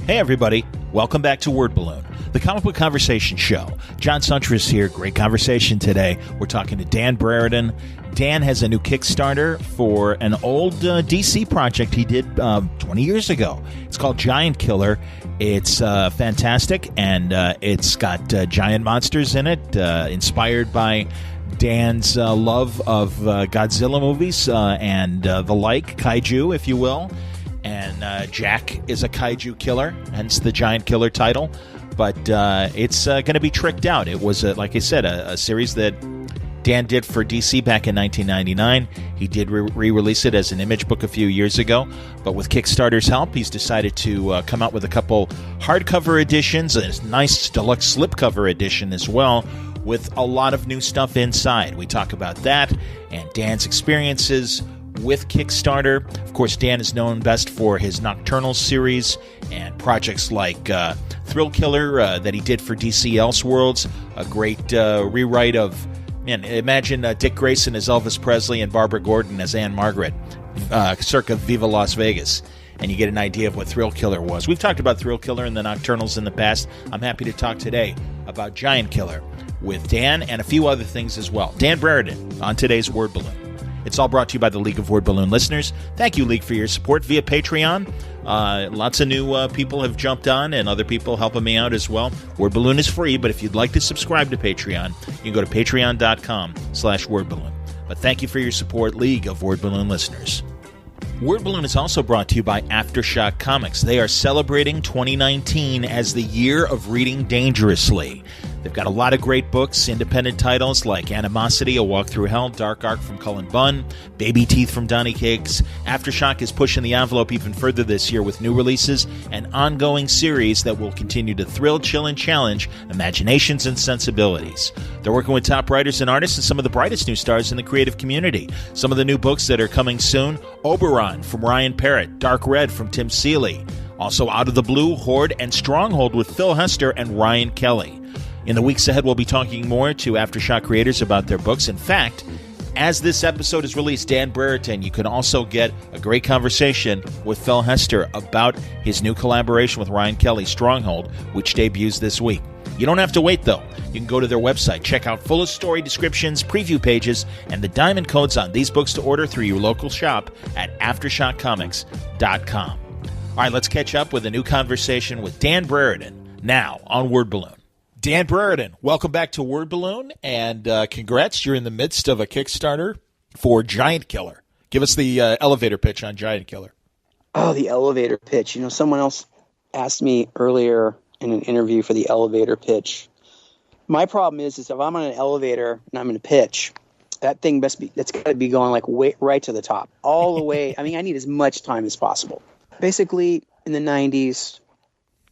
Hey everybody, welcome back to Word Balloon, the comic book conversation show. John Suntress here, great conversation today. We're talking to Dan Brereton. Dan has a new Kickstarter for an old DC project he did 20 years ago. It's called Giantkiller. It's fantastic, and it's got giant monsters in it, inspired by Dan's love of Godzilla movies and the like, kaiju, if you will. And Jack is a kaiju killer, hence the Giantkiller title. But it's going to be tricked out. It was, like I said, a series that Dan did for DC back in 1999. He did re-release it as an image book a few years ago. But with Kickstarter's help, he's decided to come out with a couple hardcover editions, a nice deluxe slipcover edition as well, with a lot of new stuff inside. We talk about that and Dan's experiences with Kickstarter. Of course, Dan is known best for his Nocturnals series and projects like Thrill Killer that he did for DC Elseworlds, a great rewrite of, man, imagine Dick Grayson as Elvis Presley and Barbara Gordon as Anne Margaret, circa Viva Las Vegas, and you get an idea of what Thrill Killer was. We've talked about Thrill Killer and the Nocturnals in the past. I'm happy to talk today about Giantkiller with Dan and a few other things as well. Dan Brereton on today's Word Balloon. It's all brought to you by the League of Word Balloon listeners. Thank you, League, for your support via Patreon. Lots of new people have jumped on, and other people helping me out as well. Word Balloon is free, but if you'd like to subscribe to Patreon, you can go to patreon.com/wordballoon. But thank you for your support, League of Word Balloon listeners. Word Balloon is also brought to you by Aftershock Comics. They are celebrating 2019 as the year of reading dangerously. They've got a lot of great books, independent titles like Animosity, A Walk Through Hell, Dark Arc from Cullen Bunn, Baby Teeth from Donny Cates. Aftershock is pushing the envelope even further this year with new releases and ongoing series that will continue to thrill, chill, and challenge imaginations and sensibilities. They're working with top writers and artists and some of the brightest new stars in the creative community. Some of the new books that are coming soon: Oberon from Ryan Parrott, Dark Red from Tim Seeley. Also Out of the Blue, Horde, and Stronghold with Phil Hester and Ryan Kelly. In the weeks ahead, we'll be talking more to Aftershock creators about their books. In fact, as this episode is released, Dan Brereton, you can also get a great conversation with Phil Hester about his new collaboration with Ryan Kelly, Stronghold, which debuts this week. You don't have to wait, though. You can go to their website, check out full story descriptions, preview pages, and the diamond codes on these books to order through your local shop at AftershockComics.com. All right, let's catch up with a new conversation with Dan Brereton now on Word Balloon. Dan Brereton, welcome back to Word Balloon, and congrats. You're in the midst of a Kickstarter for Giantkiller. Give us the elevator pitch on Giantkiller. Oh, the elevator pitch. You know, someone else asked me earlier in an interview for the elevator pitch. My problem is if I'm on an elevator and I'm going to pitch, that thing that's got to be going like way, right to the top, all the way. I mean, I need as much time as possible. Basically, in the 90s,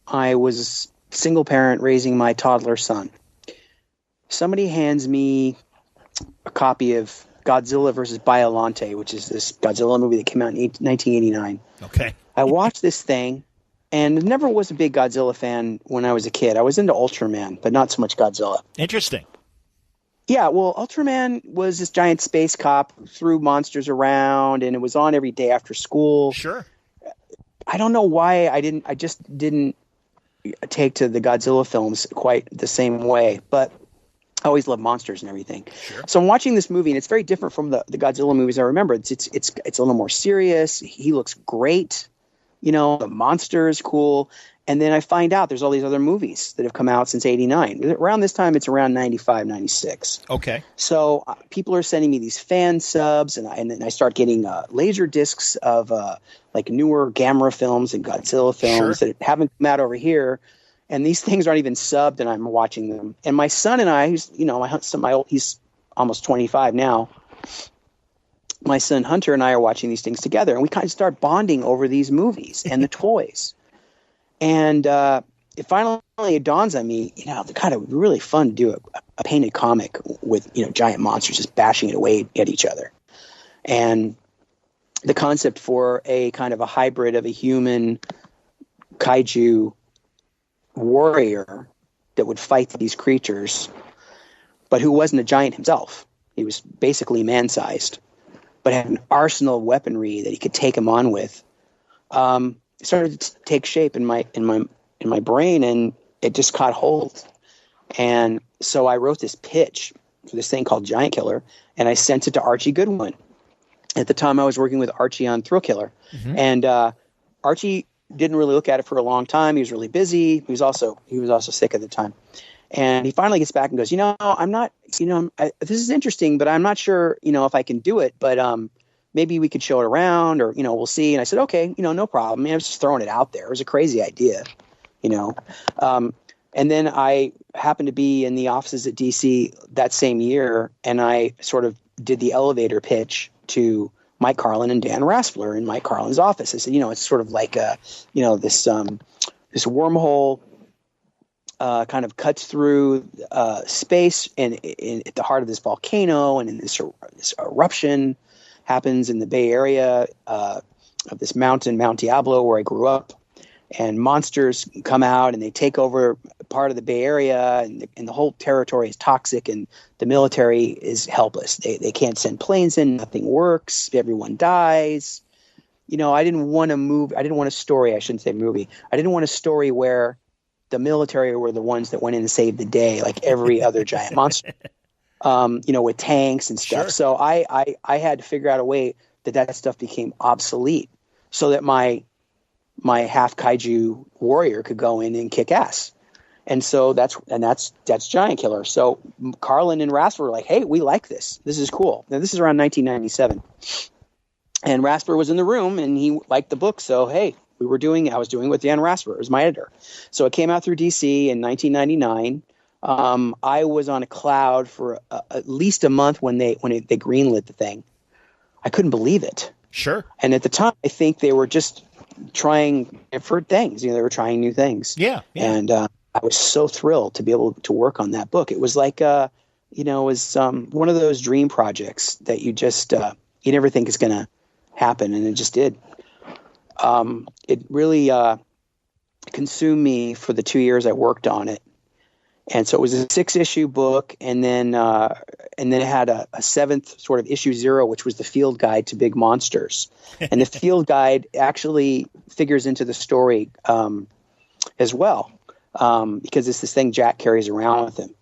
I was single parent raising my toddler son. Somebody hands me a copy of Godzilla versus Biollante, which is this Godzilla movie that came out in 1989. Okay. I watched this thing and never was a big Godzilla fan when I was a kid. I was into Ultraman, but not so much Godzilla. Interesting. Yeah, well, Ultraman was this giant space cop who threw monsters around, and it was on every day after school. Sure. I don't know why I just didn't take to the Godzilla films quite the same way, but I always loved monsters and everything. Sure. So I'm watching this movie, and it's very different from the Godzilla movies I remember. It's a little more serious. He looks great. You know, the monster is cool. And then I find out there's all these other movies that have come out since 89. Around this time, it's around 95, 96. Okay. So people are sending me these fan subs, and I start getting laser discs of like newer Gamera films and Godzilla films that haven't come out over here. And these things aren't even subbed, and I'm watching them. And my son and I, he's almost 25 now. My son Hunter and I are watching these things together, and we kind of start bonding over these movies and the toys. And it finally dawns on me, the kind of really fun to do a painted comic with, giant monsters just bashing it away at each other. And the concept for a kind of a hybrid of a human kaiju warrior that would fight these creatures, but who wasn't a giant himself. He was basically man-sized, but had an arsenal of weaponry that he could take him on with. started to take shape in my brain, and it just caught hold. And so I wrote this pitch for this thing called Giantkiller, and I sent it to Archie Goodwin. At the time, I was working with Archie on Thrill Killer, and Archie didn't really look at it for a long time. He was really busy. He was also sick at the time, and he finally gets back and goes, I'm not, this is interesting, but I'm not sure, if I can do it, but maybe we could show it around, or we'll see. And I said, okay, no problem. I was just throwing it out there. It was a crazy idea, And then I happened to be in the offices at DC that same year, and I sort of did the elevator pitch to Mike Carlin and Dan Raspler in Mike Carlin's office. I said, it's sort of like this wormhole kind of cuts through space, and at the heart of this volcano, and in this eruption happens in the Bay Area of this mountain, Mount Diablo, where I grew up. And monsters come out and they take over part of the Bay Area, and the whole territory is toxic, and the military is helpless. They can't send planes in. Nothing works. Everyone dies. I didn't want a story. I shouldn't say movie. I didn't want a story where the military were the ones that went in and saved the day, like every other giant monster, with tanks and stuff. Sure. So I had to figure out a way that stuff became obsolete, so that my half kaiju warrior could go in and kick ass. And so that's Giantkiller. So Carlin and Raspler were like, hey, we like this. This is cool. Now this is around 1997. And Raspler was in the room and he liked the book. So, hey, I was doing with Dan Raspler as my editor. So it came out through DC in 1999. I was on a cloud for at least a month when they greenlit the thing. I couldn't believe it. Sure. And at the time, I think they were just trying different things. They were trying new things. Yeah. And I was so thrilled to be able to work on that book. It was like, it was one of those dream projects that you just, you never think is going to happen. And it just did. It really consumed me for the 2 years I worked on it. And so it was a 6-issue book, and then it had a 7th sort of issue 0, which was the field guide to big monsters. And the field guide actually figures into the story as well, because it's this thing Jack carries around with him.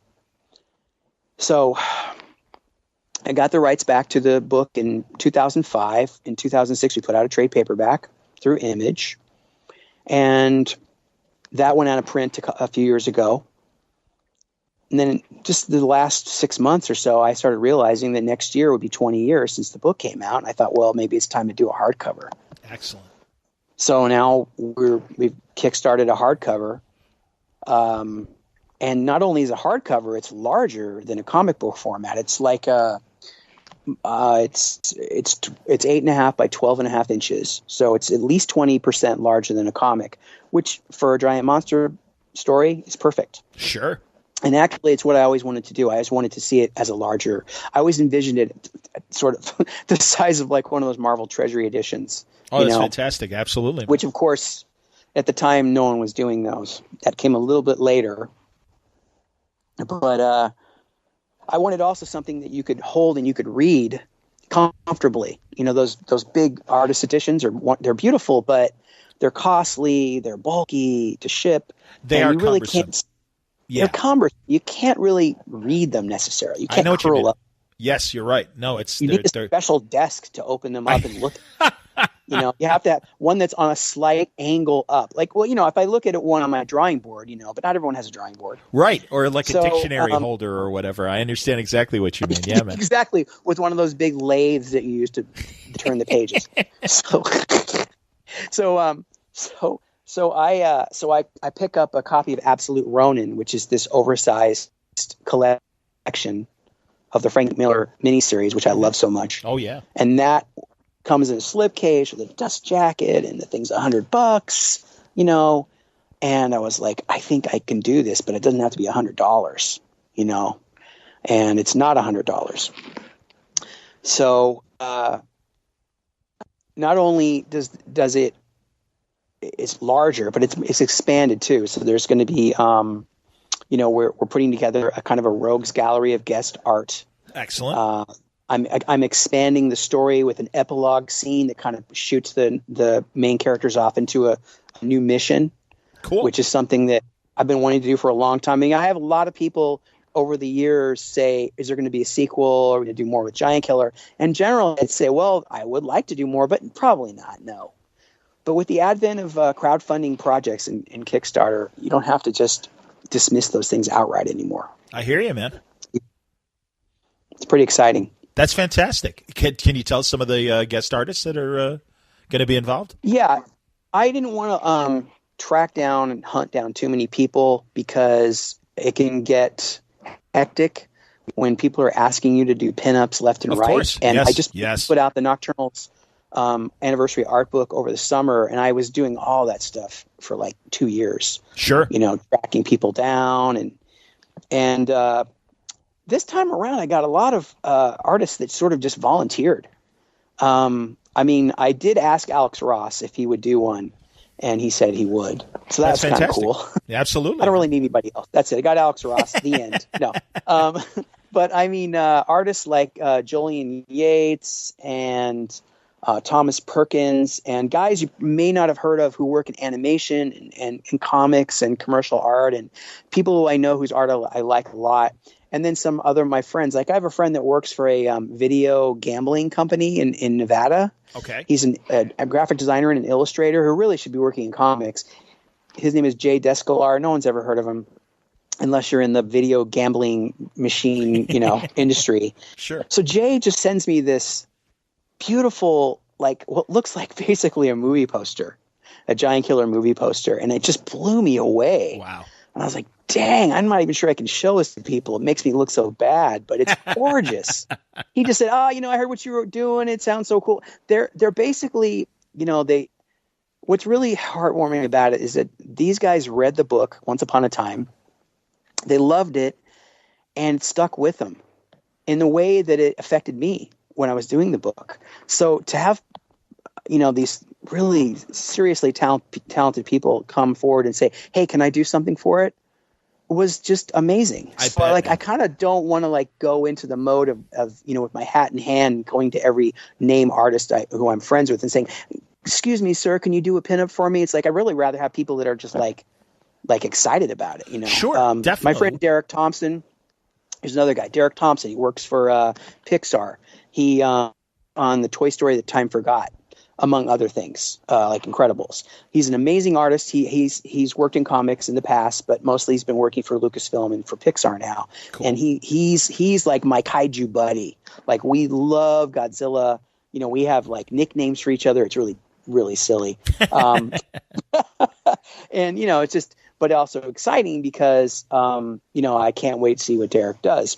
So I got the rights back to the book in 2005. In 2006, we put out a trade paperback through Image, and that went out of print a few years ago. And then just the last 6 months or so, I started realizing that next year would be 20 years since the book came out. And I thought, well, maybe it's time to do a hardcover. Excellent. So now we've kickstarted a hardcover. And not only is it a hardcover, it's larger than a comic book format. It's like it's 8.5 by 12.5 inches. So it's at least 20% larger than a comic, which for a giant monster story is perfect. Sure. And actually, it's what I always wanted to do. I always wanted to see it as a larger. I always envisioned it sort of the size of like one of those Marvel Treasury editions. Oh, that's fantastic! Absolutely. Which, of course, at the time, no one was doing those. That came a little bit later. But I wanted also something that you could hold and you could read comfortably. Those big artist editions they're beautiful, but they're costly. They're bulky to ship. They are really cumbersome. Can't. Yeah. They're cumbersome. You can't really read them necessarily. You can't I know what you mean. up. Yes, you're right. No, You need a special desk to open them up and look at. You have to have one that's on a slight angle up. Like, well, if I look at one on my drawing board, but not everyone has a drawing board. Right, or like a dictionary holder or whatever. I understand exactly what you mean. Yeah, man. Exactly, with one of those big lathes that you use to turn the pages. So I pick up a copy of Absolute Ronin, which is this oversized collection of the Frank Miller miniseries, which I love so much. Oh yeah, and that comes in a slipcase with a dust jacket, and the thing's $100, And I was like, I think I can do this, but it doesn't have to be $100, And it's not $100. So not only does it. It's larger, but it's expanded too. So there's going to be, we're putting together a kind of a rogues gallery of guest art. Excellent. I'm expanding the story with an epilogue scene that kind of shoots the main characters off into new mission, Cool. which is something that I've been wanting to do for a long time. I mean, I have a lot of people over the years say, is there going to be a sequel? Or are we going to do more with Giantkiller? And generally, I'd say, well, I would like to do more, but probably not, no. But with the advent of crowdfunding projects and Kickstarter, you don't have to just dismiss those things outright anymore. I hear you, man. It's pretty exciting. That's fantastic. Can you tell some of the guest artists that are going to be involved? Yeah. I didn't want to track down and hunt down too many people because it can get hectic when people are asking you to do pinups left and Of right. course. And Yes. I just Yes. put out the Nocturnals anniversary art book over the summer, and I was doing all that stuff for like 2 years. Sure. Tracking people down and this time around, I got a lot of artists that sort of just volunteered. I mean, I did ask Alex Ross if he would do one, and he said he would. So that's kind of cool. Yeah, absolutely. I don't really need anybody else. That's it. I got Alex Ross. The end. No. But I mean, artists like Julian Yates and Thomas Perkins and guys you may not have heard of who work in animation and comics and commercial art and people who I know whose art I like a lot. And then some other my friends. Like I have a friend that works for a video gambling company in Nevada. Okay. He's a graphic designer and an illustrator who really should be working in comics. His name is Jay Descalar. No one's ever heard of him unless you're in the video gambling machine, industry. Sure. So Jay just sends me this beautiful, like what looks like basically a movie poster, a Giantkiller movie poster. And it just blew me away. Wow. And I was like, dang, I'm not even sure I can show this to people. It makes me look so bad, but it's gorgeous. He just said, I heard what you were doing. It sounds so cool. They're basically, what's really heartwarming about it is that these guys read the book Once Upon a Time. They loved it and it stuck with them in the way that it affected me when I was doing the book. So to have, these really seriously talented people come forward and say, hey, can I do something for it? Was just amazing. I kind of don't want to go into the mode of with my hat in hand going to every name artist who I'm friends with and saying, excuse me, sir, can you do a pinup for me? It's like I'd really rather have people that are just like excited about it. Sure, definitely. My friend Derek Thompson, there's another guy, Derek Thompson. He works for Pixar. He on the Toy Story that Time Forgot, among other things, like Incredibles. He's an amazing artist. He's worked in comics in the past, but mostly he's been working for Lucasfilm and for Pixar now. Cool. And he's like my kaiju buddy. Like we love Godzilla. We have nicknames for each other. It's really, really silly. And it's just, but also exciting because I can't wait to see what Derek does.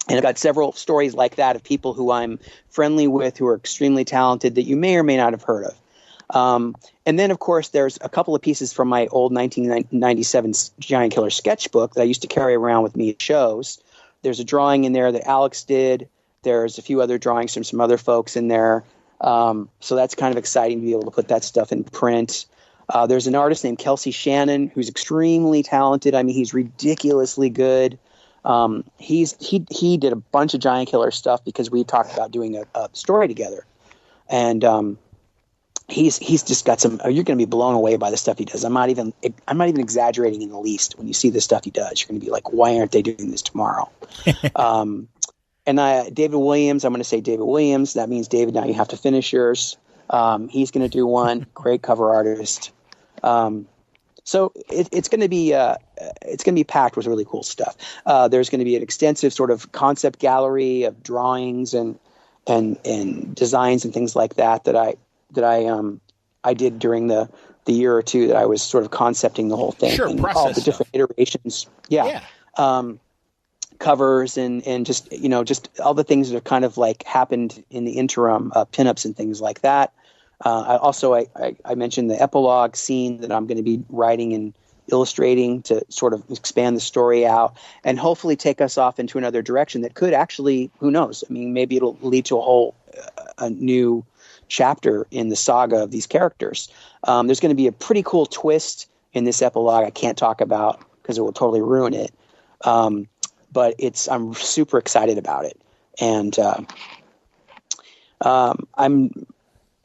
And I've got several stories like that of people who I'm friendly with who are extremely talented that you may or may not have heard of. And then, of course, there's a couple of pieces from my old 1997 Giantkiller sketchbook that I used to carry around with me at shows. There's a drawing in there that Alex did. There's a few other drawings from some other folks in there. So that's kind of exciting to be able to put that stuff in print. There's an artist named Kelsey Shannon who's extremely talented. I mean, he's ridiculously good. He did a bunch of Giantkiller stuff because we talked about doing a story together, and he's just got some. You're going to be blown away by the stuff he does. I'm not even exaggerating in the least. When you see the stuff he does, you're going to be like, why aren't they doing this tomorrow? And David Williams, I'm going to say David Williams. That means David. Now you have to finish yours. He's going to do one. Great cover artist. So it's going to be packed with really cool stuff. There's going to be an extensive sort of concept gallery of drawings and designs and things like that I did during the year or two that I was sort of concepting the whole thing. Sure, and process all the different iterations. Yeah. Covers and just just all the things that have kind of happened in the interim, pinups and things like that. I mentioned the epilogue scene that I'm going to be writing and illustrating to sort of expand the story out and hopefully take us off into another direction that could actually, who knows? I mean, maybe it'll lead to a new chapter in the saga of these characters. There's going to be a pretty cool twist in this epilogue I can't talk about because it will totally ruin it. But I'm super excited about it. And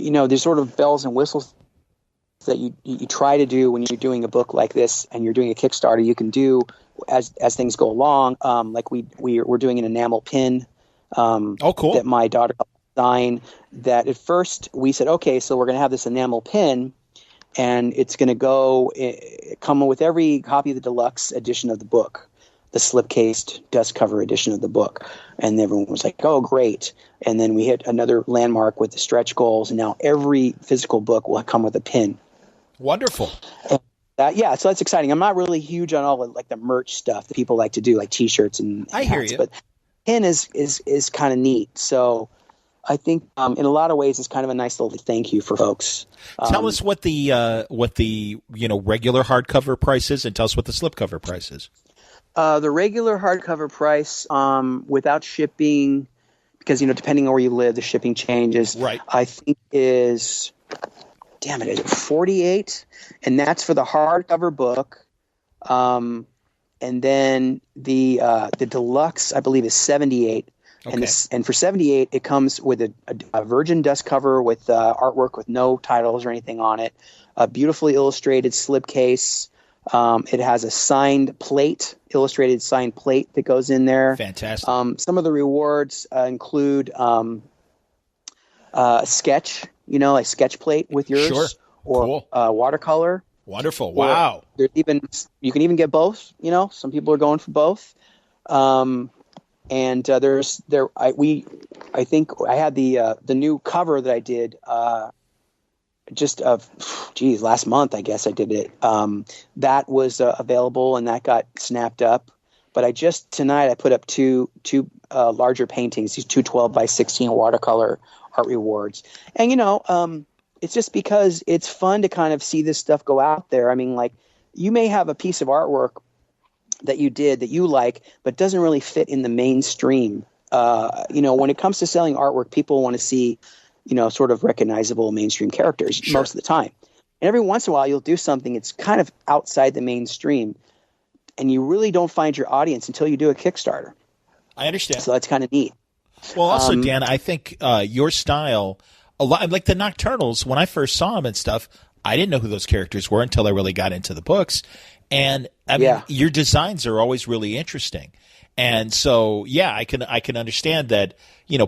there's sort of bells and whistles that you try to do when you're doing a book like this and you're doing a Kickstarter, you can do as things go along. Like we're doing an enamel pin. Oh, cool. That my daughter helped design. That at first we said, okay, so we're going to have this enamel pin, and it's going to come with every copy of the deluxe edition of the book, the slipcased dust cover edition of the book. And everyone was like, oh, great. And then we hit another landmark with the stretch goals, and now every physical book will come with a pin. Wonderful. Yeah, so that's exciting. I'm not really huge on all the merch stuff that people like to do, like T-shirts and I hear you. But pin is kind of neat. So I think in a lot of ways it's kind of a nice little thank you for folks. Tell us what the regular hardcover price is, and tell us what the slipcover price is. The regular hardcover price without shipping, because depending on where you live, the shipping changes. Right. I think is it $48, and that's for the hardcover book. And then the deluxe, I believe, is $78. Okay. And for $78, it comes with a virgin dust cover with artwork with no titles or anything on it, a beautifully illustrated slipcase. It has a illustrated signed plate that goes in there. Fantastic. Some of the rewards include a sketch, like sketch plate with yours, sure. Or cool. Watercolor. Wonderful. Wow. You can even get both. Some people are going for both. And I think I had the new cover that I did last month, I guess I did it. That was available and that got snapped up. But tonight I put up two larger paintings, these two 12 by 16 watercolor art rewards. And it's just because it's fun to kind of see this stuff go out there. I mean, like, you may have a piece of artwork that you did that you like, but doesn't really fit in the mainstream. When it comes to selling artwork, people want to see, sort of recognizable mainstream characters most of the time. And every once in a while, you'll do something that's kind of outside the mainstream, and you really don't find your audience until you do a Kickstarter. I understand. So that's kind of neat. Well, also, Dan, I think your style, a lot like the Nocturnals, when I first saw them and stuff, I didn't know who those characters were until I really got into the books. And I mean, your designs are always really interesting. And so, I can understand that,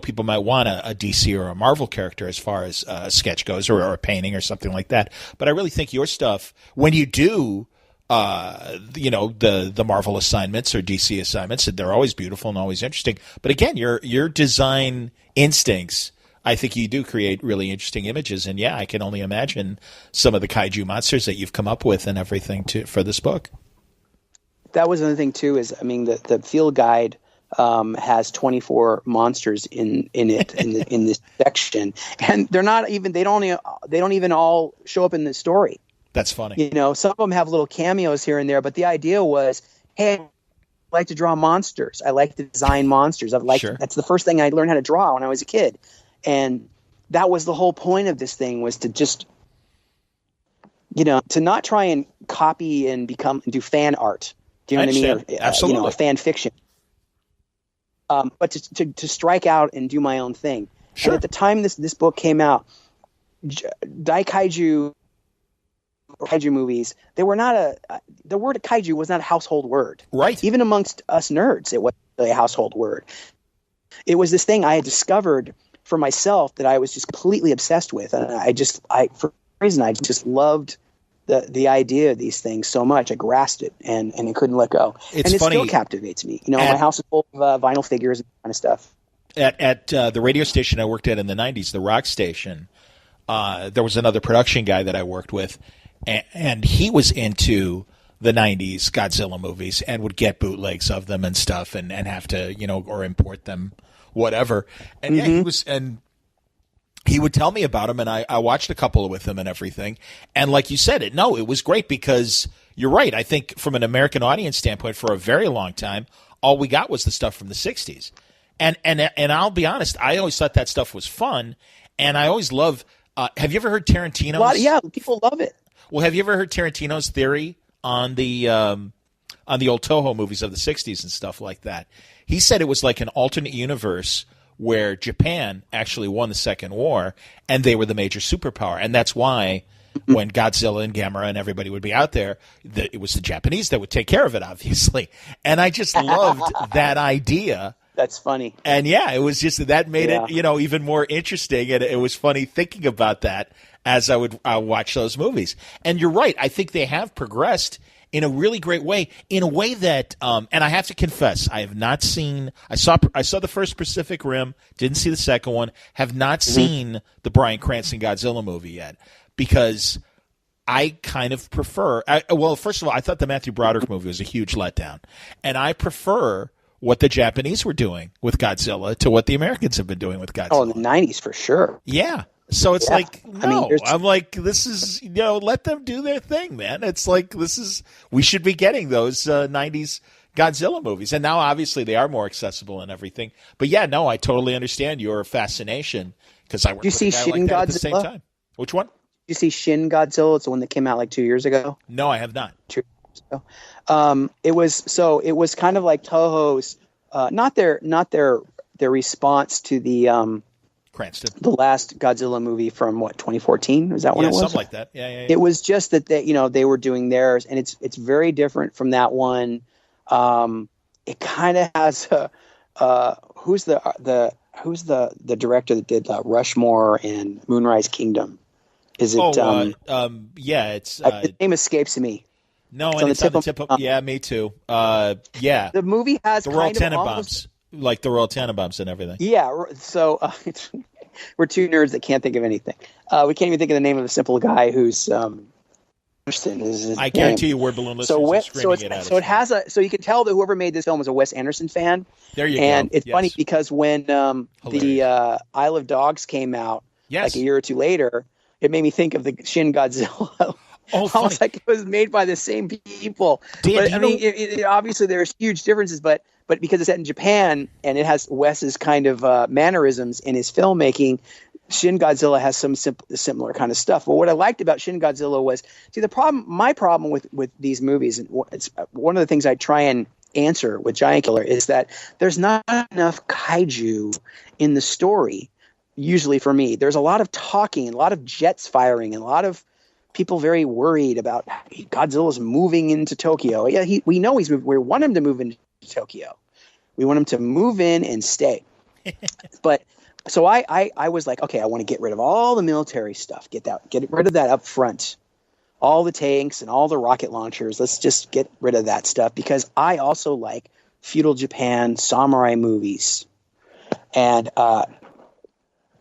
people might want a DC or a Marvel character as far as a sketch goes, or a painting or something like that. But I really think your stuff, when you do, the Marvel assignments or DC assignments, they're always beautiful and always interesting. But again, your design instincts, I think you do create really interesting images. And I can only imagine some of the kaiju monsters that you've come up with and everything for this book. That was another thing too. Is the field guide has 24 monsters in it in this section, and they don't even all show up in the story. That's funny. Some of them have little cameos here and there, but the idea was, hey, I like to draw monsters. I like to design monsters. That's the first thing I learned how to draw when I was a kid, and that was the whole point of this thing, was to just to not try and copy and do fan art. Do you know what I mean? Absolutely. Or fan fiction. But to strike out and do my own thing. Sure. And at the time this book came out, Kaiju movies, the word kaiju was not a household word. Right. Even amongst us nerds, it wasn't really a household word. It was this thing I had discovered for myself that I was just completely obsessed with. And for some reason, I just loved the idea of these things so much. I grasped it and I couldn't let go. It's and it funny. Still captivates me. My house is full of vinyl figures and kind of stuff. At the radio station I worked at in the 90s, the rock station, there was another production guy that I worked with, and he was into the 90s Godzilla movies and would get bootlegs of them and stuff and have to, or import them, whatever. And he would tell me about them, and I watched a couple with him and everything. And like you said, it was great because you're right. I think from an American audience standpoint, for a very long time, all we got was the stuff from the 60s. And I'll be honest, I always thought that stuff was fun, and I always love have you ever heard Tarantino's? People love it. Well, have you ever heard Tarantino's theory on the old Toho movies of the 60s and stuff like that? He said it was like an alternate universe where Japan actually won the Second War, and they were the major superpower. And that's why when Godzilla and Gamera and everybody would be out there, it was the Japanese that would take care of it, obviously. And I just loved that idea. That's funny. And yeah, it was just that made it, even more interesting. And it was funny thinking about that as I would watch those movies. And you're right. I think they have progressed in a really great way, in a way that, and I have to confess, I have not seen. I saw the first Pacific Rim, didn't see the second one, have not seen the Bryan Cranston Godzilla movie yet, because I kind of prefer. Well, first of all, I thought the Matthew Broderick movie was a huge letdown, and I prefer what the Japanese were doing with Godzilla to what the Americans have been doing with Godzilla. Oh, in the 90s for sure. Yeah. So it's like, no, I'm like, this is, let them do their thing, man. It's like, we should be getting those 90s Godzilla movies. And now, obviously, they are more accessible and everything. But yeah, no, I totally understand your fascination, because I worked with a guy like that at the same time. Which one? Did you see Shin Godzilla? It's the one that came out like 2 years ago. No, I have not. 2 years ago. It was kind of like Toho's, not their response to the Cranston. The last Godzilla movie from 2014? Was that when it was? Something like that. Yeah. It was just that they were doing theirs, and it's very different from that one. It kind of has who's the director that did Rushmore and Moonrise Kingdom? Is it? It's the name escapes me. No, it's on the tip of. Yeah, me too. Yeah. The movie has the Royal Tenenbaums. Like the Royal Tenenbaums and everything. Yeah, so we're two nerds that can't think of anything. We can't even think of the name of a simple guy who's I guarantee you, Word Balloon listeners are screaming it out. So you can tell that whoever made this film was a Wes Anderson fan. There you go. And it's funny because when the Isle of Dogs came out, like a year or two later, it made me think of the Shin Godzilla. Almost like it was made by the same people. Obviously there's huge differences, but because it's set in Japan and it has Wes's kind of mannerisms in his filmmaking, Shin Godzilla has some similar kind of stuff. But what I liked about Shin Godzilla was, my problem with these movies, and it's one of the things I try and answer with Giantkiller, is that there's not enough kaiju in the story. Usually for me, there's a lot of talking, and a lot of jets firing, and a lot of people very worried about Godzilla's moving into Tokyo. Yeah, we know he's moving. We want him to move into Tokyo. We want him to move in and stay. But so I was like, okay, I want to get rid of all the military stuff. Get rid of that up front. All the tanks and all the rocket launchers. Let's just get rid of that stuff, because I also like feudal Japan samurai movies. And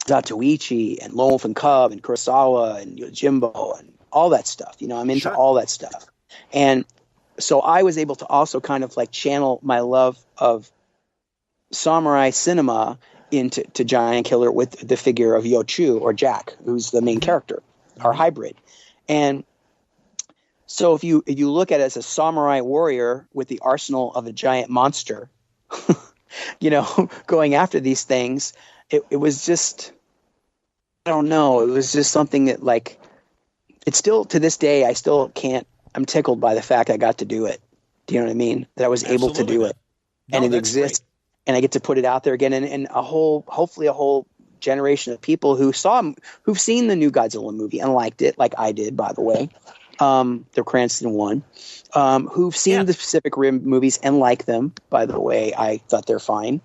Zatoichi and Lone Wolf and Cub and Kurosawa and Yojimbo and all that stuff. I'm into all that stuff. And so I was able to also kind of like channel my love of samurai cinema into Giantkiller with the figure of Yochu, or Jack, who's the main character, our hybrid. And so if you look at it as a samurai warrior with the arsenal of a giant monster, going after these things, it was just, I don't know. It was just something that, like, it's still, to this day, I still can't, I'm tickled by the fact I got to do it. Do you know what I mean? That I was able to do it. And it exists. Great. And I get to put it out there again. And hopefully a whole generation of people who've seen the new Godzilla movie and liked it, like I did, by the way. The Cranston one, who've seen the Pacific Rim movies and like them, by the way. I thought they're fine.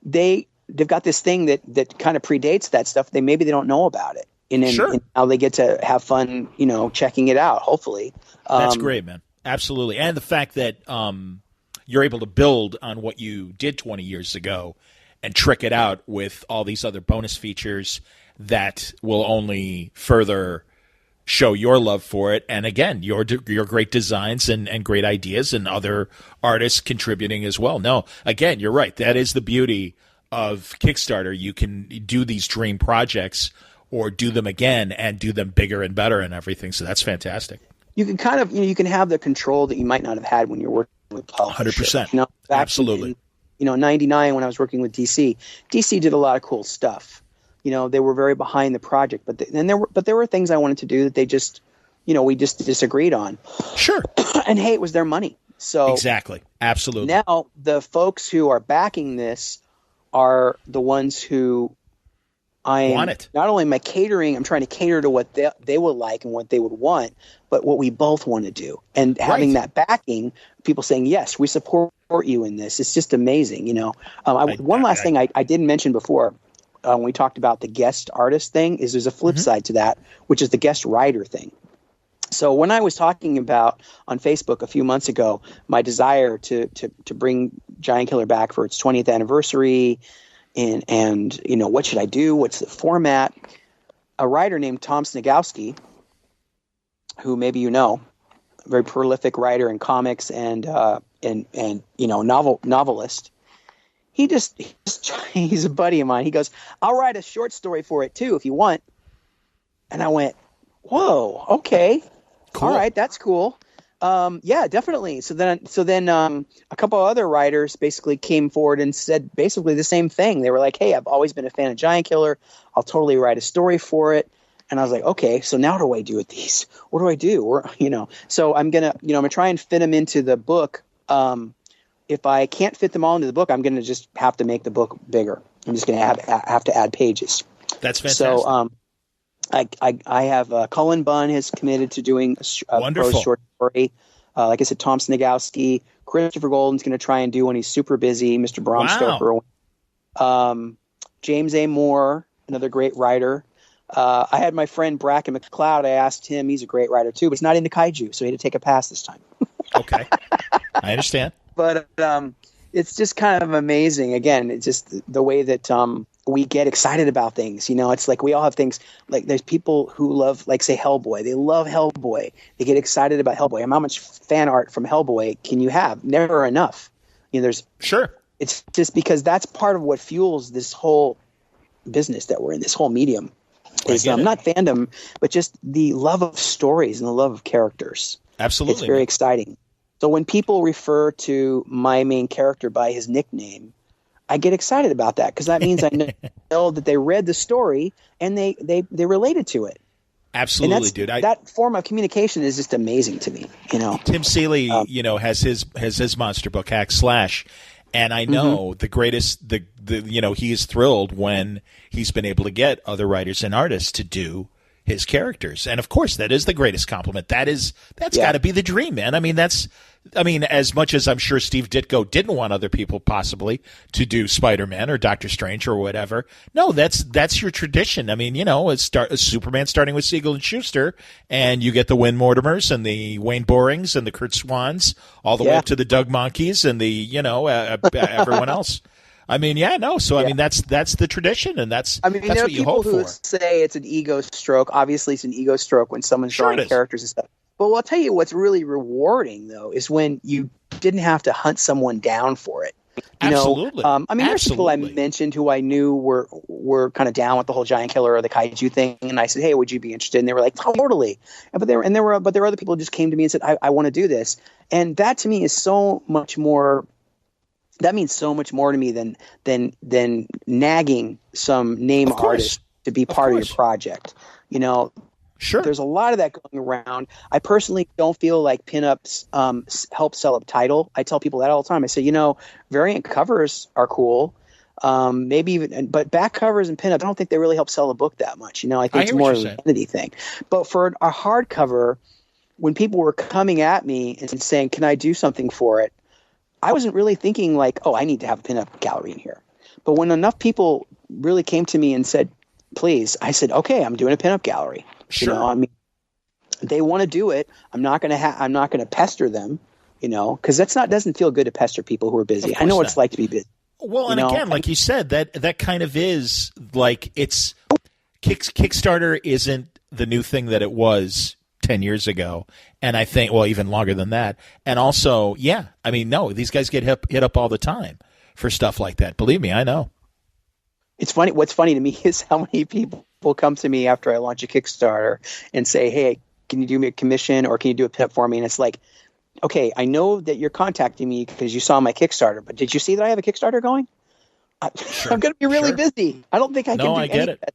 They've got this thing that kind of predates that stuff. Maybe they don't know about it. And now they get to have fun, checking it out, hopefully. That's great, man. Absolutely. And the fact that you're able to build on what you did 20 years ago and trick it out with all these other bonus features that will only further show your love for it. And again, your great designs and great ideas, and other artists contributing as well. No, again, you're right. That is the beauty of Kickstarter. You can do these dream projects or do them again and do them bigger and better and everything. So that's fantastic. You can kind of, you can have the control that you might not have had when you're working with publishers. 100%. Absolutely. In 99, when I was working with DC did a lot of cool stuff. They were very behind the project, but there were things I wanted to do that they just, we just disagreed on. Sure. And hey, it was their money. So exactly. Absolutely. Now, the folks who are backing this are the ones who Want it. Not only am I catering, I'm trying to cater to what they would like and what they would want, but what we both want to do. And having that backing, people saying, yes, we support you in this. It's just amazing, you know. One last thing I didn't mention before when we talked about the guest artist thing is there's a flip side to that, which is the guest writer thing. So when I was talking about on Facebook a few months ago, my desire to bring Giantkiller back for its 20th anniversary, and you know, what should I do? What's the format? A writer named Thompson, who maybe you know, a very prolific writer in comics and you know, novelist. He's a buddy of mine. He goes, I'll write a short story for it too if you want. And I went, whoa, okay. Cool. All right, that's cool. Yeah, definitely. So then a couple of other writers basically came forward and said basically the same thing. They were like, hey, I've always been a fan of Giantkiller. I'll totally write a story for it. And I was like, okay, so now what do I do with these? What do I do? Or, you know, so I'm going to try and fit them into the book. If I can't fit them all into the book, I'm going to just have to make the book bigger. I'm just going to have to add pages. That's fantastic. So, I have Cullen Bunn has committed to doing a prose short story. Like I said, Tom Snigowski, Christopher Golden's going to try and do when he's super busy. Mr. Bram Stoker. James A. Moore, another great writer. I had my friend Bracken McLeod. I asked him; he's a great writer too, but he's not into kaiju, so he had to take a pass this time. Okay, I understand. But it's just kind of amazing. Again, it's just the way that we get excited about things. You know, it's like we all have things like there's people who love, like, say, Hellboy. They love Hellboy. They get excited about Hellboy. And how much fan art from Hellboy can you have? Never enough. You know, there's sure. It's just because that's part of what fuels this whole business that we're in, this whole medium. Is not fandom, but just the love of stories and the love of characters. Absolutely. It's very exciting. So when people refer to my main character by his nickname, I get excited about that because that means I know that they read the story and they related to it. Absolutely, dude. That form of communication is just amazing to me. You know, Tim Seeley, has his monster book Hack Slash, and I know the greatest. He is thrilled when he's been able to get other writers and artists to do his characters, and of course, that is the greatest compliment. That's got to be the dream, man. I mean, as much as I'm sure Steve Ditko didn't want other people possibly to do Spider-Man or Doctor Strange or whatever. No, that's your tradition. I mean, it's Superman starting with Siegel and Schuster, and you get the Win Mortimers and the Wayne Borings and the Kurt Swans, all the way up to the Doug Monkeys and the everyone else. I mean, So I mean, that's the tradition, and that's what you hope for. There are people who say it's an ego stroke. Obviously, it's an ego stroke when someone's drawing characters and stuff. But I'll tell you what's really rewarding, though, is when you didn't have to hunt someone down for it. Absolutely. There's people I mentioned who I knew were kind of down with the whole Giantkiller or the kaiju thing, and I said, "Hey, would you be interested?" And they were like, "Oh, totally." But there were other people who just came to me and said, "I want to do this," and that to me is so much more. That means so much more to me than nagging some name artist to be part of your project. Sure. There's a lot of that going around. I personally don't feel like pinups help sell a title. I tell people that all the time. I say, variant covers are cool. Maybe even, but back covers and pinups, I don't think they really help sell a book that much. I think it's more of a vanity thing. But for a hardcover, when people were coming at me and saying, "Can I do something for it?" I wasn't really thinking like, "Oh, I need to have a pinup gallery in here." But when enough people really came to me and said, "Please," I said, "Okay, I'm doing a pinup gallery." Sure. They want to do it. I'm not going to pester them, because doesn't feel good to pester people who are busy. I know what it's like to be busy. Well, and again, like you said, that kind of is like it's Kickstarter isn't the new thing that it was 10 years ago. And I think, well, even longer than that. And also, these guys get hit up all the time for stuff like that. Believe me, I know. It's funny. What's funny to me is how many people will come to me after I launch a Kickstarter and say, "Hey, can you do me a commission or can you do a pinup for me?" And it's like, okay, I know that you're contacting me because you saw my Kickstarter, but did you see that I have a Kickstarter going? I'm going to be really busy. I don't think I can do get it.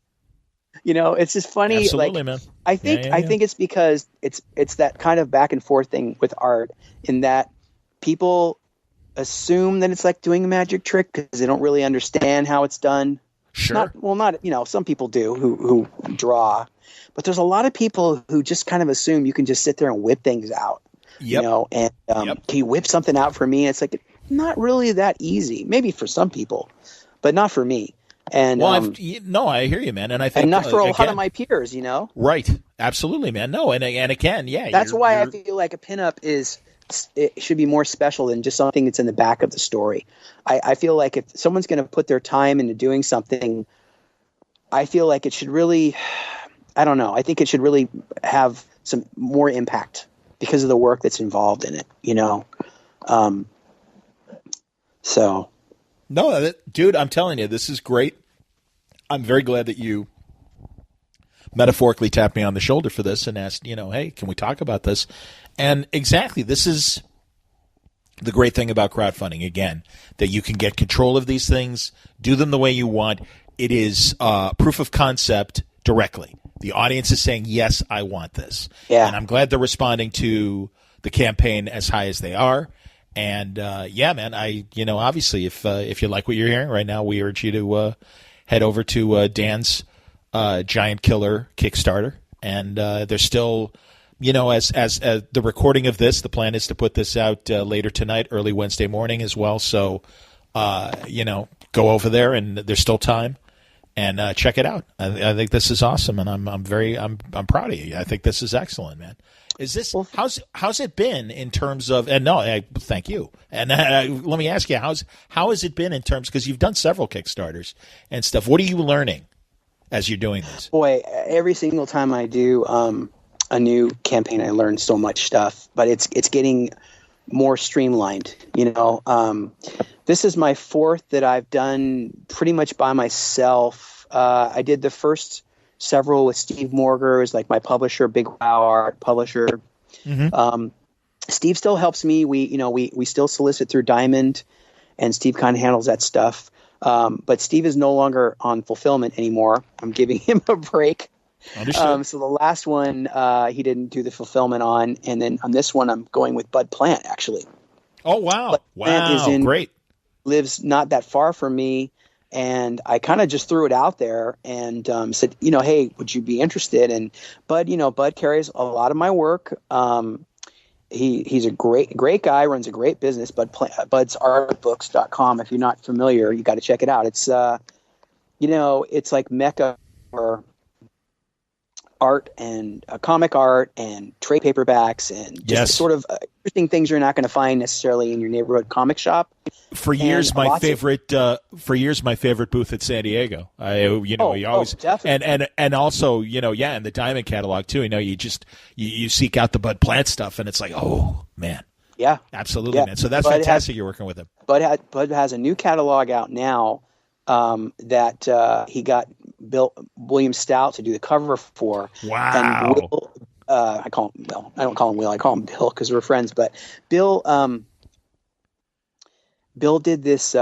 It's just funny. Absolutely, man. I think it's because it's that kind of back and forth thing with art in that people assume that it's like doing a magic trick because they don't really understand how it's done. Sure. Not some people do who draw, but there's a lot of people who just kind of assume you can just sit there and whip things out. Yep. And can you whip something out for me? It's like not really that easy. Maybe for some people, but not for me. And no, I hear you, man. And I think not for a lot of my peers, Right. Absolutely, man. No, and again, yeah. That's why I feel like a pinup it should be more special than just something that's in the back of the story. I feel like if someone's going to put their time into doing something, I feel like it should really, I don't know. I think it should really have some more impact because of the work that's involved in it, So. No, dude, I'm telling you, this is great. I'm very glad that you metaphorically tapped me on the shoulder for this and asked, hey, can we talk about this? And exactly, this is the great thing about crowdfunding, again, that you can get control of these things, do them the way you want. It is proof of concept directly. The audience is saying, yes, I want this. Yeah. And I'm glad they're responding to the campaign as high as they are. And, yeah, man, obviously, if you like what you're hearing right now, we urge you to head over to Dan's Giantkiller Kickstarter. And there's still, as the recording of this, the plan is to put this out later tonight, early Wednesday morning as well. So, go over there, and there's still time. And check it out. I think this is awesome, and I'm proud of you. I think this is excellent, man. Is this how's it been in terms of? And no, thank you. And let me ask you, how has it been in terms, because you've done several Kickstarters and stuff. What are you learning as you're doing this? Boy, every single time I do a new campaign, I learn so much stuff. But it's getting more streamlined. This is my fourth that I've done pretty much by myself. I did the first several with Steve Morger, is like my publisher, Big Wow Art publisher. Mm-hmm. Steve still helps me. We still solicit through Diamond, and Steve kind of handles that stuff. But Steve is no longer on fulfillment anymore. I'm giving him a break. So the last one he didn't do the fulfillment on, and then on this one I'm going with Bud Plant, actually. Oh wow! Wow, great. Lives not that far from me, and I kind of just threw it out there and said, hey, would you be interested? And Bud carries a lot of my work. He's a great guy, runs a great business. Budsartbooks.com. If you're not familiar, you got to check it out. It's it's like Mecca for art and comic art and trade paperbacks and just sort of interesting things you're not going to find necessarily in your neighborhood comic shop. For years, my favorite booth at San Diego. Definitely. And also, in the Diamond catalog too. You seek out the Bud Plant stuff, and it's like, oh man, yeah, absolutely, man. So that's fantastic. You're working with him. Bud has a new catalog out now that he got William Stout to do the cover for. Wow. And Will, I call him Bill. I don't call him Will. I call him Bill because we're friends. But Bill did this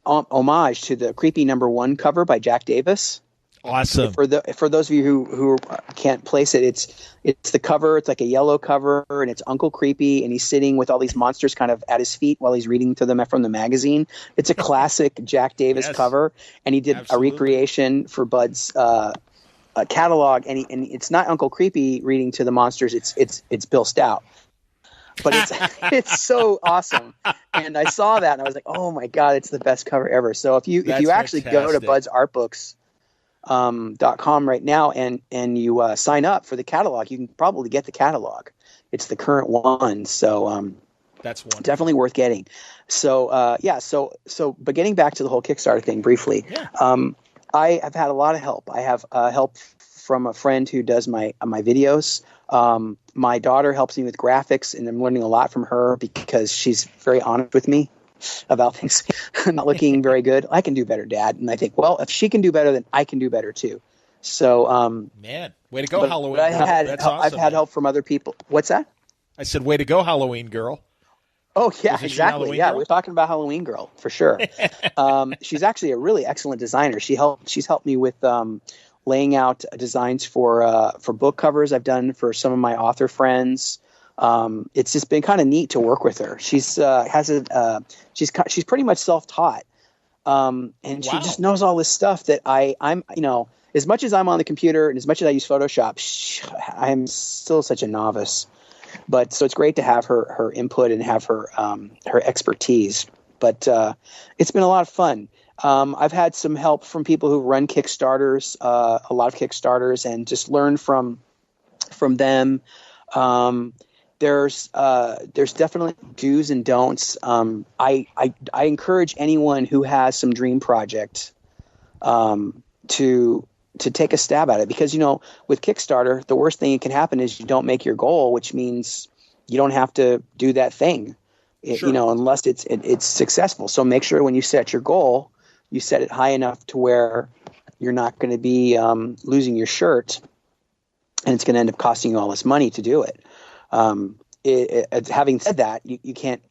homage to the Creepy #1 cover by Jack Davis. Awesome. For those of you who can't place it, it's the cover. It's like a yellow cover, and it's Uncle Creepy, and he's sitting with all these monsters kind of at his feet while he's reading to them from the magazine. It's a classic Jack Davis cover, and he did a recreation for Bud's catalog, and it's not Uncle Creepy reading to the monsters. It's Bill Stout. But it's so awesome, and I saw that and I was like, oh my god, it's the best cover ever. So if you actually go to Bud's Artbooks.com right now and you sign up for the catalog, you can probably get the catalog. It's the current one, so that's wonderful. Definitely worth getting. So but getting back to the whole Kickstarter thing briefly, I have had a lot of help. I have help from a friend who does my videos. My daughter helps me with graphics, and I'm learning a lot from her because she's very honest with me about things not looking very good. I can do better, Dad. And I think, well, if she can do better, then I can do better too. So, man, way to go, Halloween. But That's awesome, I've had help from other people. What's that? I said, way to go, Halloween girl. Oh yeah, exactly. Yeah, we're talking about Halloween Girl for sure. She's actually a really excellent designer. She's helped me with laying out designs for book covers I've done for some of my author friends. It's just been kind of neat to work with her. She's pretty much self-taught. And she just knows all this stuff that I'm, as much as I'm on the computer and as much as I use Photoshop, I'm still such a novice. But so it's great to have her input and have her expertise. But it's been a lot of fun. I've had some help from people who run Kickstarters, a lot of Kickstarters, and just learn from them. There's definitely do's and don'ts. I encourage anyone who has some dream project to take a stab at it, because with Kickstarter, the worst thing that can happen is you don't make your goal, which means you don't have to do that thing, unless it's successful. So make sure when you set your goal, you set it high enough to where you're not going to be losing your shirt, and it's going to end up costing you all this money to do it. Having said that, you can't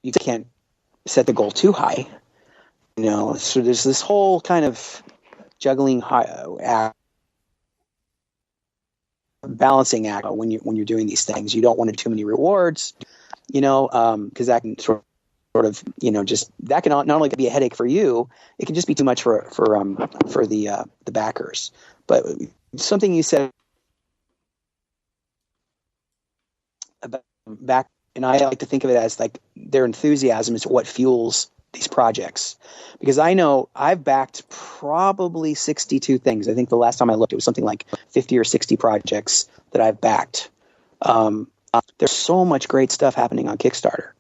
set the goal too high. So there's this whole kind of juggling balancing act when you're doing these things. You don't want too many rewards, because that can sort of just that can not only be a headache for you, it can just be too much for the backers. But something you said about back, and I like to think of it as like their enthusiasm is what fuels these projects, because I know I've backed probably 62 things. I think the last time I looked, it was something like 50 or 60 projects that I've backed. There's so much great stuff happening on Kickstarter.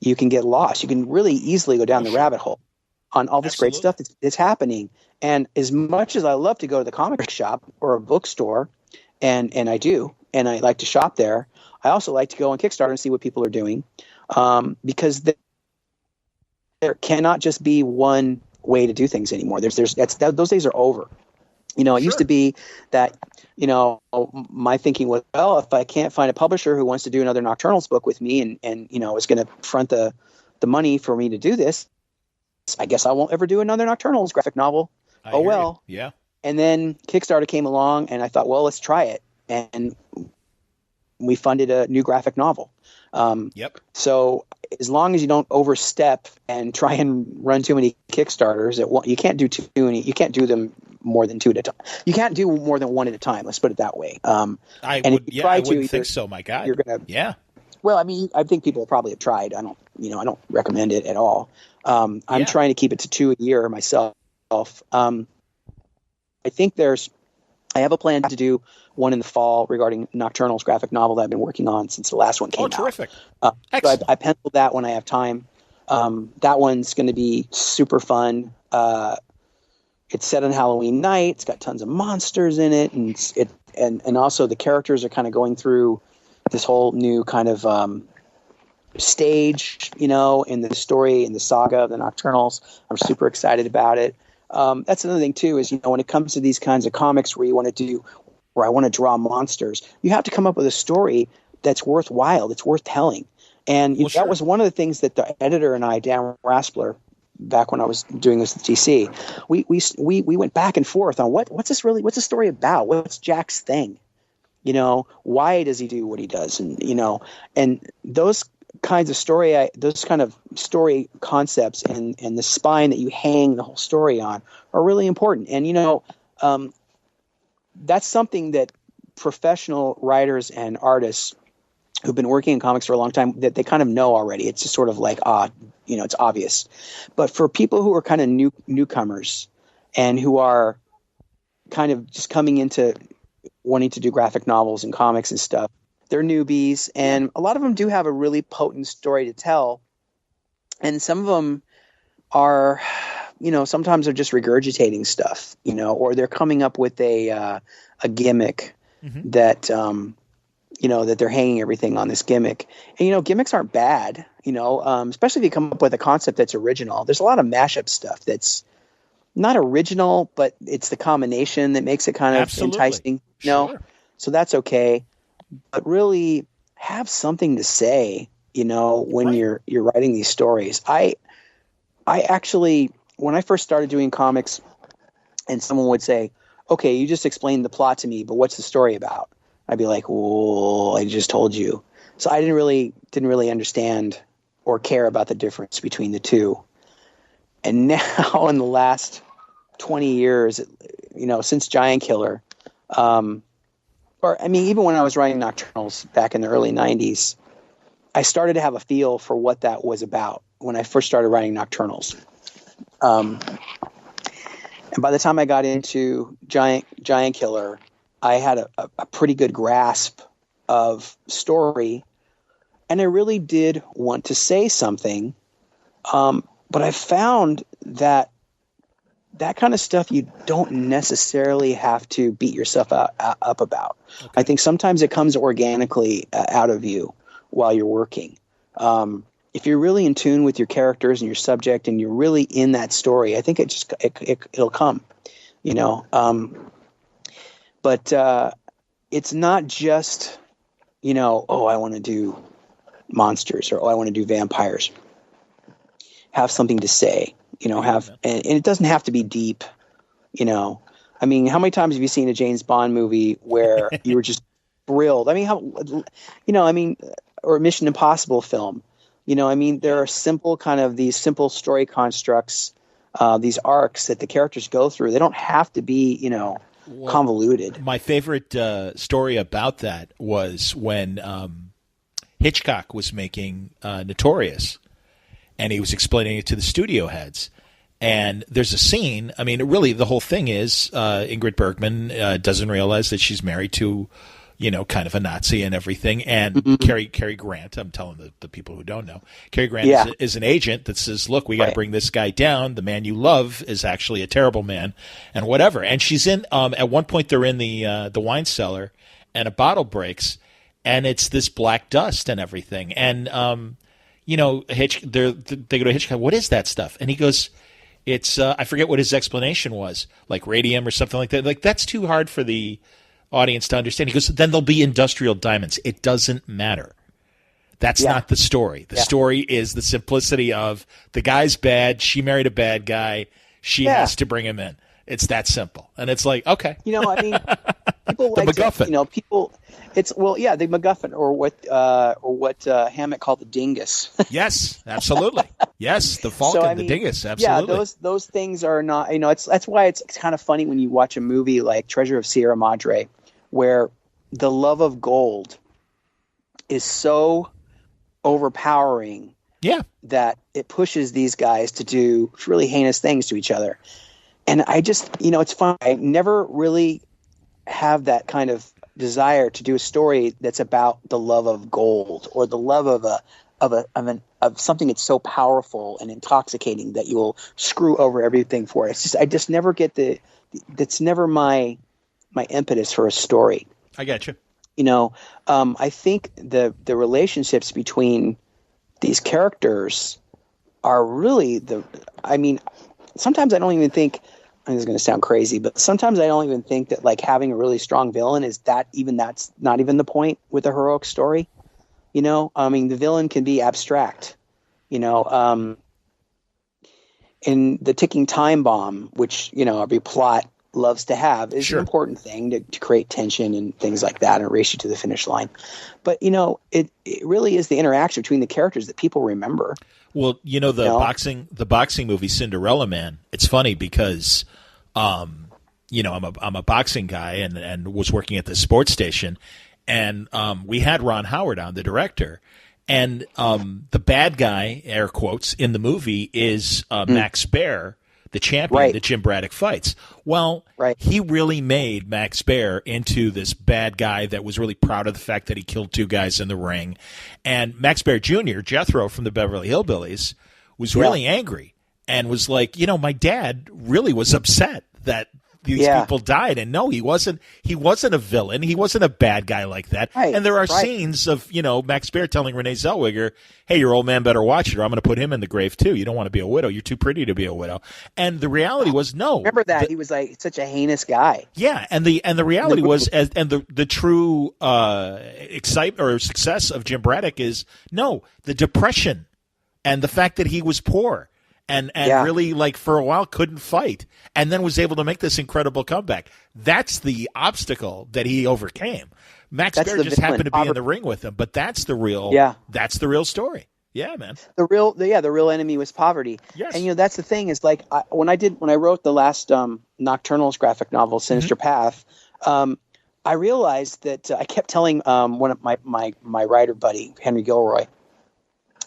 You can get lost. You can really easily go down the rabbit hole on all this great stuff that's happening. And as much as I love to go to the comic shop or a bookstore, and I do, and I like to shop there, I also like to go on Kickstarter and see what people are doing, because there cannot just be one way to do things anymore. Those days are over. It used to be that, my thinking was, well, if I can't find a publisher who wants to do another Nocturnals book with me and is going to front the money for me to do this, I guess I won't ever do another Nocturnals graphic novel. Oh, well. Yeah. And then Kickstarter came along and I thought, well, let's try it. And we funded a new graphic novel. Yep. So as long as you don't overstep and try and run too many Kickstarters, you can't do too many. You can't do them more than two at a time. You can't do more than one at a time. Let's put it that way. I wouldn't think so. My God. You're gonna. Yeah. Well, I mean, I think people probably have tried. I don't recommend it at all. I'm trying to keep it to 2 a year myself. I think I have a plan to do one in the fall regarding Nocturnals graphic novel that I've been working on since the last one came out. Oh, terrific. So I penciled that when I have time. That one's going to be super fun. It's set on Halloween night. It's got tons of monsters in it. And also the characters are kind of going through this whole new kind of stage, in the story, in the saga of the Nocturnals. I'm super excited about it. That's another thing too, is, when it comes to these kinds of comics where I want to draw monsters, you have to come up with a story that's worthwhile, that's worth telling. And that was one of the things that the editor and I, Dan Raspler, back when I was doing this with TC, we went back and forth on what's the story about? What's Jack's thing? Why does he do what he does? And those kinds of story concepts and the spine that you hang the whole story on are really important. And that's something that professional writers and artists who've been working in comics for a long time, that they kind of know already. It's just sort of like, it's obvious. But for people who are kind of newcomers and who are kind of just coming into wanting to do graphic novels and comics and stuff, they're newbies, and a lot of them do have a really potent story to tell. And some of them are, sometimes they're just regurgitating stuff, or they're coming up with a gimmick that, that they're hanging everything on this gimmick. And, gimmicks aren't bad, especially if you come up with a concept that's original. There's a lot of mashup stuff that's not original, but it's the combination that makes it kind of enticing. Sure. So that's okay. But really have something to say, when you're writing these stories. I actually, when I first started doing comics and someone would say, okay, you just explained the plot to me, but what's the story about? I'd be like, well, I just told you. So I didn't really understand or care about the difference between the two. And now in the last 20 years, since Giantkiller, even when I was writing Nocturnals back in the early 90s, I started to have a feel for what that was about when I first started writing Nocturnals. And by the time I got into Giantkiller, I had a pretty good grasp of story, and I really did want to say something. But I found that kind of stuff you don't necessarily have to beat yourself up about. Okay. I think sometimes it comes organically out of you while you're working. If you're really in tune with your characters and your subject, and you're really in that story, I think it'll come, But it's not just, I want to do monsters, or I want to do vampires. Have something to say, and it doesn't have to be deep, how many times have you seen a James Bond movie where you were just thrilled? Or a Mission Impossible film, there are these simple story constructs, these arcs that the characters go through. They don't have to be, convoluted. My favorite story about that was when Hitchcock was making Notorious, and he was explaining it to the studio heads. And there's a scene. Really, the whole thing is Ingrid Bergman doesn't realize that she's married to, kind of a Nazi and everything. And mm-hmm. Cary Grant, I'm telling the people who don't know, Cary Grant is an agent that says, look, we got to bring this guy down. The man you love is actually a terrible man, and whatever. And she's in, at one point they're in the wine cellar, and a bottle breaks, and it's this black dust and everything. And, they go to Hitchcock, what is that stuff? And he goes, it's, I forget what his explanation was, like radium or something like that. Like, that's too hard for the audience to understand. He goes, then there'll be industrial diamonds. It doesn't matter. That's not the story. The story is the simplicity of the guy's bad. She married a bad guy. She has to bring him in. It's that simple. And it's like, okay. People like the MacGuffin. The MacGuffin, or what Hammett called the dingus. Yes, absolutely. Yes, the falcon, the dingus, absolutely. Yeah, those things are not, that's why it's kind of funny when you watch a movie like Treasure of Sierra Madre, where the love of gold is so overpowering that it pushes these guys to do really heinous things to each other. And I just, it's fun. I never really have that kind of desire to do a story that's about the love of gold, or the love of something that's so powerful and intoxicating that you will screw over everything for it. It's just, I just never get that's never my impetus for a story. I got you. I think the relationships between these characters are really sometimes I don't even think, this is going to sound crazy, but sometimes I don't even think that like having a really strong villain that's not even the point with a heroic story. The villain can be abstract, in the ticking time bomb, which, every plot loves to have, is an important thing to create tension and things like that and race you to the finish line. But, it really is the interaction between the characters that people remember. Well, the boxing movie Cinderella Man, it's funny because, I'm a boxing guy and was working at the sports station, and we had Ron Howard on, the director, and the bad guy, air quotes, in the movie is Max Baer, the champion that Jim Braddock fights. Well, he really made Max Baer into this bad guy that was really proud of the fact that he killed two guys in the ring. And Max Baer Jr., Jethro from the Beverly Hillbillies, was really angry and was like, my dad really was upset that these people died. And no, he wasn't a villain. He wasn't a bad guy like that. Right. And there are scenes of, Max Baer telling Renee Zellweger, hey, your old man better watch it or I'm going to put him in the grave too. You don't want to be a widow. You're too pretty to be a widow. And the reality was no. Remember that he was like such a heinous guy. Yeah. And the reality was, and the true excitement or success of Jim Braddock is the depression and the fact that he was poor. And really, like, for a while couldn't fight, and then was able to make this incredible comeback. That's the obstacle that he overcame. Max Baer just happened to be in the ring with him, but that's the real story. Yeah, man. The real enemy was poverty. Yes. And that's the thing is like when I wrote the last Nocturnals graphic novel, Sinister Path, I realized that I kept telling one of my writer buddy, Henry Gilroy,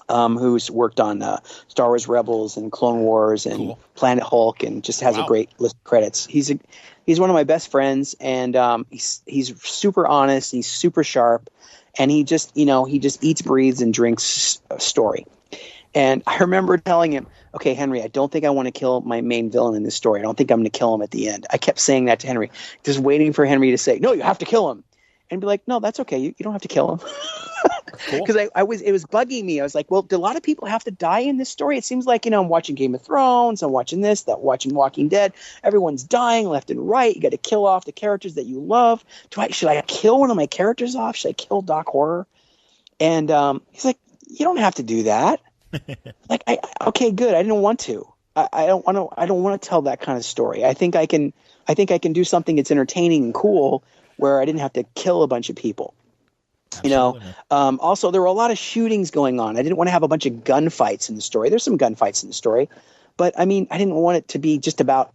who's worked on Star Wars Rebels and Clone Wars and Planet Hulk and just has a great list of credits. He's one of my best friends, and he's super honest, he's super sharp, and he just eats, breathes, and drinks a story. And I remember telling him, okay, Henry, I don't think I want to kill my main villain in this story. I don't think I'm going to kill him at the end. I kept saying that to Henry, just waiting for Henry to say, no, you have to kill him. And be like, no, that's okay. You don't have to kill him. Because it was bugging me. I was like, well, do a lot of people have to die in this story? It seems like, I'm watching Game of Thrones, I'm watching this, that, watching Walking Dead. Everyone's dying left and right. You got to kill off the characters that you love. Should I kill one of my characters off? Should I kill Doc Horror? And he's like, you don't have to do that. Like, okay, good. I didn't want to. I don't want to tell that kind of story. I think I can do something that's entertaining and cool where I didn't have to kill a bunch of people. Absolutely. Also, there were a lot of shootings going on. I didn't want to have a bunch of gunfights in the story. There's some gunfights in the story, but I didn't want it to be just about,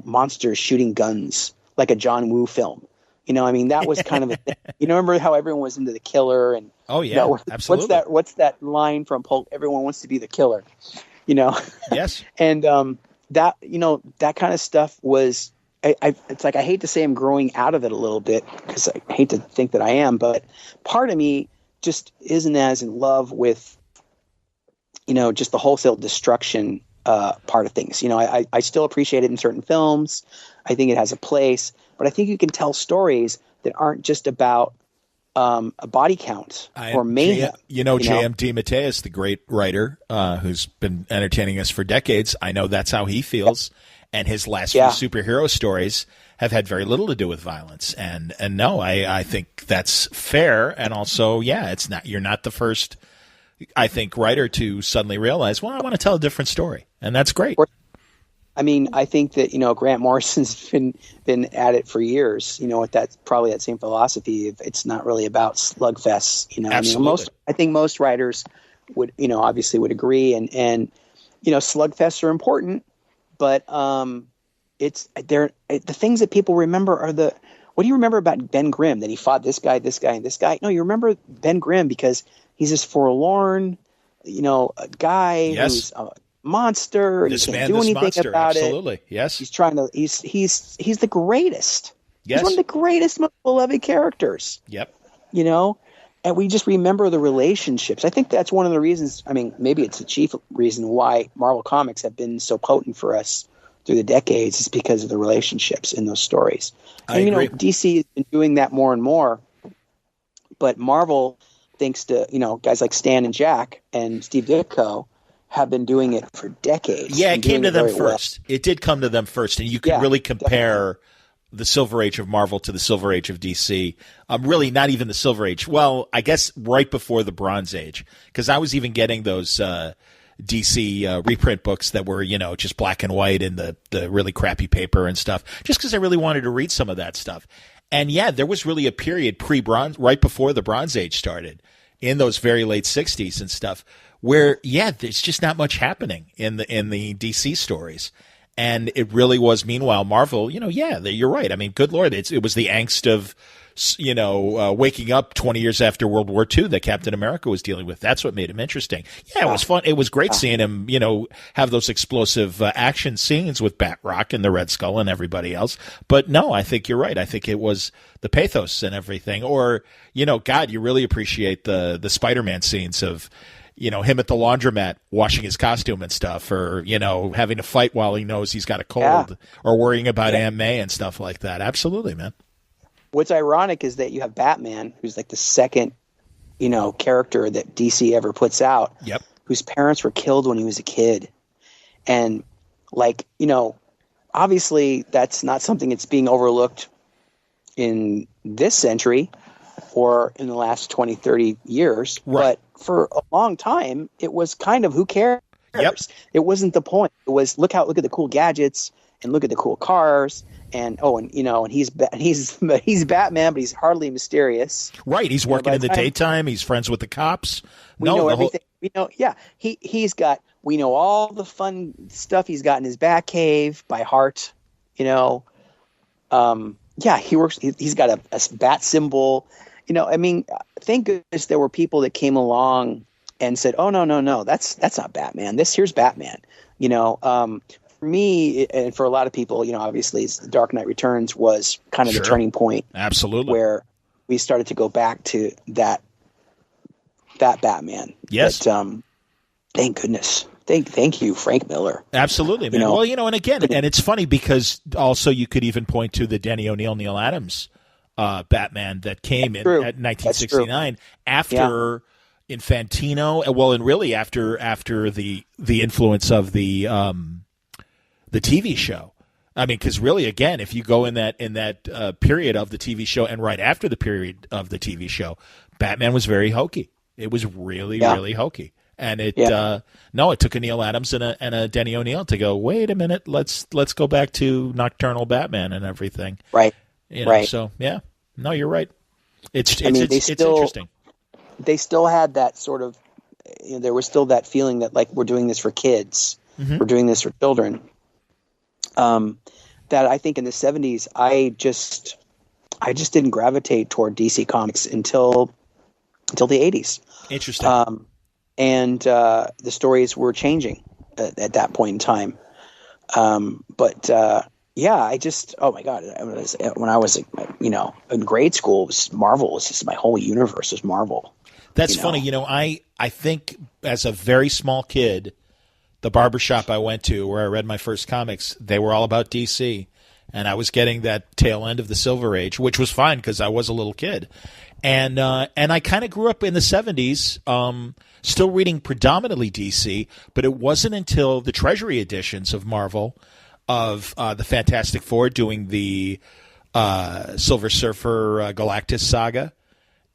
monsters shooting guns like a John Woo film. That was kind of a thing. Remember how everyone was into the killer and absolutely. What's that line from Pulp? Everyone wants to be the killer, Yes. And that kind of stuff was. It's like I hate to say I'm growing out of it a little bit because I hate to think that I am, but part of me just isn't as in love with, just the wholesale destruction part of things. I still appreciate it in certain films. I think it has a place, but I think you can tell stories that aren't just about a body count or mayhem. J.M. DeMatteis, the great writer who's been entertaining us for decades. I know that's how he feels. And his last few superhero stories have had very little to do with violence. And no, I think that's fair. And also, you're not the first, I think, writer to suddenly realize, well, I want to tell a different story. And that's great. I think that, Grant Morrison's been at it for years, with that same philosophy. It's not really about slugfests, Absolutely. I think most writers would, obviously would agree. And slugfests are important. But the things that people remember are what do you remember about Ben Grimm? That he fought this guy, and this guy? No, you remember Ben Grimm because he's this forlorn, a guy who's a monster. This he can't man, do this anything monster. about Absolutely. it. Yes. He's trying to. He's the greatest. Yes. He's one of the greatest, most beloved characters. Yep. And we just remember the relationships. I think that's one of the reasons. Maybe it's the chief reason why Marvel Comics have been so potent for us through the decades is because of the relationships in those stories. I agree. DC has been doing that more and more, but Marvel, thanks to guys like Stan and Jack and Steve Ditko, have been doing it for decades. Yeah, it came to them first. It did come to them first, and you can really compare the Silver Age of Marvel to the Silver Age of DC. Really, not even the Silver Age. Well, I guess right before the Bronze Age, because I was even getting those DC reprint books that were, just black and white in the really crappy paper and stuff, just because I really wanted to read some of that stuff. And there was really a period pre-Bronze, right before the Bronze Age started, in those very late 60s and stuff, where, there's just not much happening in the DC stories. And it really was, meanwhile, Marvel, you're right. Good Lord, it was the angst of, waking up 20 years after World War II that Captain America was dealing with. That's what made him interesting. Yeah, it was fun. It was great seeing him, have those explosive action scenes with Batroc and the Red Skull and everybody else. But no, I think you're right. I think it was the pathos and everything. Or, God, you really appreciate the Spider-Man scenes of, him at the laundromat washing his costume and stuff, or, having to fight while he knows he's got a cold, or worrying about Aunt May and stuff like that. Absolutely, man. What's ironic is that you have Batman, who's like the second, character that DC ever puts out, whose parents were killed when he was a kid. And obviously that's not something that's being overlooked in this century or in the last 20, 30 years. Right. But for a long time, it was kind of who cares? Yep. It wasn't the point. It was look at the cool gadgets and look at the cool cars. And he's Batman, but he's hardly mysterious. Right, he's working in the daytime. He's friends with the cops. We know We know, yeah, we know all the fun stuff he's got in his Batcave by heart, you know. Yeah, he's got a bat symbol, you know. I mean, thank goodness there were people that came along and said, "Oh no, that's not Batman. Here's Batman." You know, for me and for a lot of people, you know, obviously The Dark Knight Returns was kind of the turning point. Absolutely. Where we started to go back to that Batman. Yes. But, thank goodness. Thank you, Frank Miller. Absolutely, man. Well, you know, and again, and it's funny because also you could even point to the Denny O'Neil, Neil Adams Batman that came in at 1969 after Infantino. Well, and really after the influence of the TV show. I mean, because really, again, if you go in that period of the TV show and right after the period of the TV show, Batman was very hokey. It was really hokey. And it took a Neil Adams and a Denny O'Neil to go, wait a minute, let's go back to Nocturnal Batman and everything. Right. You know, right. So yeah. No, you're right. It's interesting. They still had that sort of, you know, there was still that feeling that like we're doing this for kids. Mm-hmm. We're doing this for children. That I think in the 70s I just didn't gravitate toward DC Comics until the 80s. Interesting. And the stories were changing at that point in time. I just, oh my God, when I was, you know, in grade school, it was Marvel. It was just my whole universe was Marvel. That's funny. You know, I think as a very small kid, the barbershop I went to where I read my first comics, they were all about DC. And I was getting that tail end of the Silver Age, which was fine because I was a little kid. And I kind of grew up in the 70s, still reading predominantly DC, but it wasn't until the Treasury editions of Marvel, of the Fantastic Four doing the Silver Surfer Galactus saga.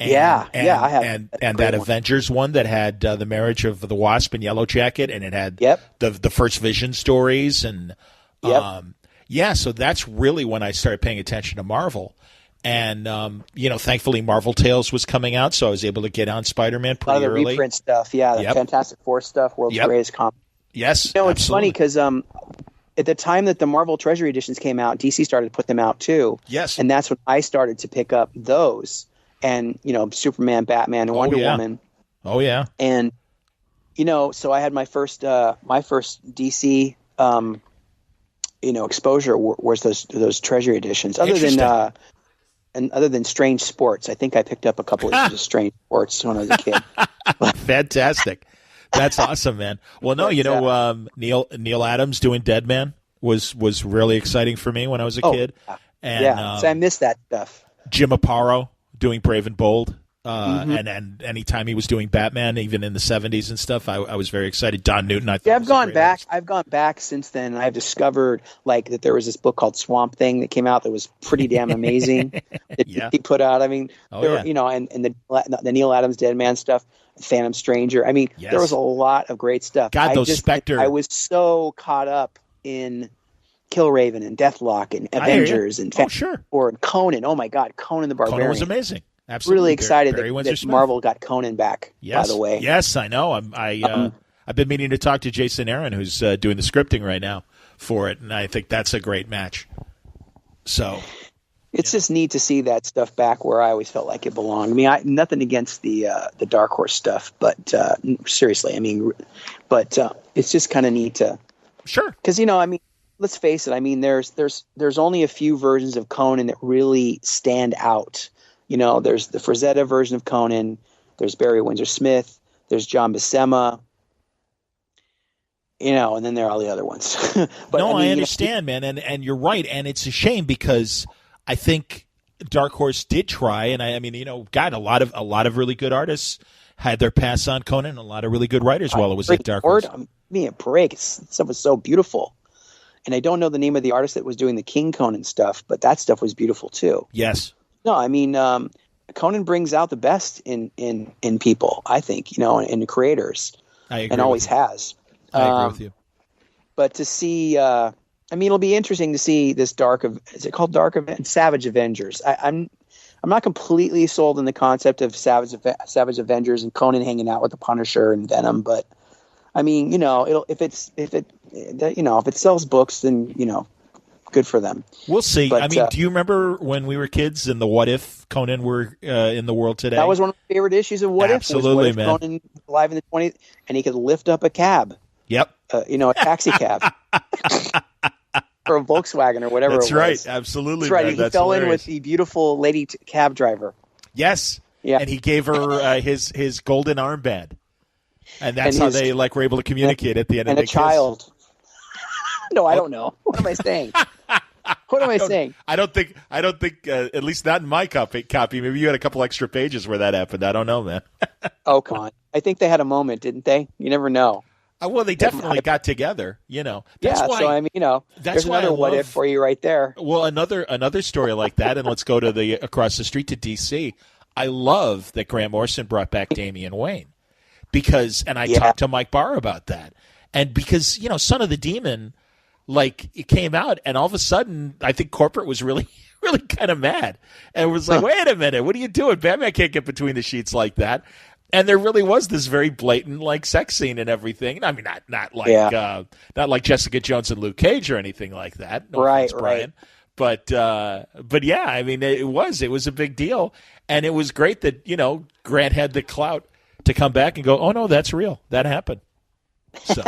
And, I have. And that Avengers one that had the marriage of the Wasp and Yellow Jacket, and it had the first Vision stories. And so that's really when I started paying attention to Marvel. And, you know, thankfully Marvel Tales was coming out, so I was able to get on Spider-Man pretty early. A lot of the reprint stuff, the Fantastic Four stuff, World's Greatest Comic. Yes, you know, it's funny because at the time that the Marvel Treasury editions came out, DC started to put them out too. Yes. And that's when I started to pick up those. And, you know, Superman, Batman, and Wonder Woman. Oh, yeah. And, you know, so I had my first DC, you know, exposure was those Treasury editions. Other than Strange Sports, I think I picked up a couple issues of Strange Sports when I was a kid. Fantastic. That's awesome, man. Well, no, you know, Neil Adams doing Deadman was really exciting for me when I was a kid. And, so I missed that stuff. Jim Aparo doing Brave and Bold. And anytime he was doing Batman, even in the 70s and stuff, I was very excited. Don Newton, I thought. Yeah, I've gone back. I've gone back since then, and I've discovered like that there was this book called Swamp Thing that came out that was pretty damn amazing. That he put out. I mean, you know, and the Neil Adams Dead Man stuff, Phantom Stranger. I mean, there was a lot of great stuff. God, Spectre. I was so caught up in Killraven and Deathlock and Avengers and Conan. Oh my God, Conan the Barbarian. Conan was amazing. Absolutely. Really excited that Marvel got Conan back, by the way. Yes, I know. I've been meaning to talk to Jason Aaron, who's doing the scripting right now for it, and I think that's a great match. So it's just neat to see that stuff back where I always felt like it belonged. I mean, nothing against the Dark Horse stuff, but seriously, I mean, it's just kind of neat to because, you know, I mean, let's face it. I mean, there's only a few versions of Conan that really stand out. You know, there's the Frazetta version of Conan, there's Barry Windsor Smith, there's John Buscema, you know, and then there are all the other ones. But, I understand, man, and you're right, and it's a shame because I think Dark Horse did try, and I mean, you know, God, a lot of really good artists had their pass on Conan, a lot of really good writers while it was at Dark Horse. Give me a break. Stuff was so beautiful. And I don't know the name of the artist that was doing the King Conan stuff, but that stuff was beautiful too. Yes. No, I mean, Conan brings out the best in people, I think, you know, in creators. I agree and always has. I agree with you. But to see, I mean, it'll be interesting to see this is it called Savage Avengers? I'm not completely sold in the concept of Savage Avengers and Conan hanging out with the Punisher and Venom, but I mean, if it sells books, then good for them. We'll see. But, I mean, do you remember when we were kids and the What If Conan were in the world today? That was one of my favorite issues of What If. Absolutely, What if man. Conan was alive in the 20th and he could lift up a cab. Yep. A taxi cab. Or a Volkswagen or whatever That's it was. right. Absolutely. That's right. Man. He That's fell hilarious. in with the beautiful lady cab driver. Yes. Yeah. And he gave her his golden armband. And that's how they were able to communicate at the end of the kiss. And a child. No, I don't know. What am I saying? What am I saying? I don't think at least not in my copy. Maybe you had a couple extra pages where that happened. I don't know, man. Oh, come on. I think they had a moment, didn't they? You never know. Well, they definitely got together, That's why, so I mean, there's another what if for you right there. Well, another story like that, and let's go to across the street to DC. I love that Grant Morrison brought back Damian Wayne and I talked to Mike Barr about that. And because, Son of the Demon, it came out, and all of a sudden, I think corporate was really, really kind of mad. And was like, wait a minute, what are you doing? Batman can't get between the sheets like that. And there really was this very blatant, sex scene and everything. I mean, not like Jessica Jones and Luke Cage or anything like that. No offense, Brian. But yeah, I mean, it was a big deal. And it was great that, Grant had the clout to come back and go, oh, no, that's real. That happened. So.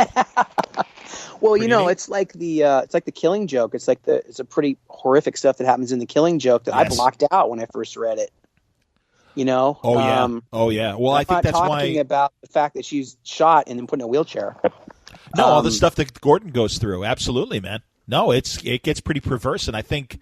Well, it's like the Killing Joke. It's a pretty horrific stuff that happens in the Killing Joke that I blocked out when I first read it. Oh yeah. Well, I think that's why. I'm talking about the fact that she's shot and then put in a wheelchair. No, all the stuff that Gordon goes through. Absolutely, man. No, it gets pretty perverse, and I think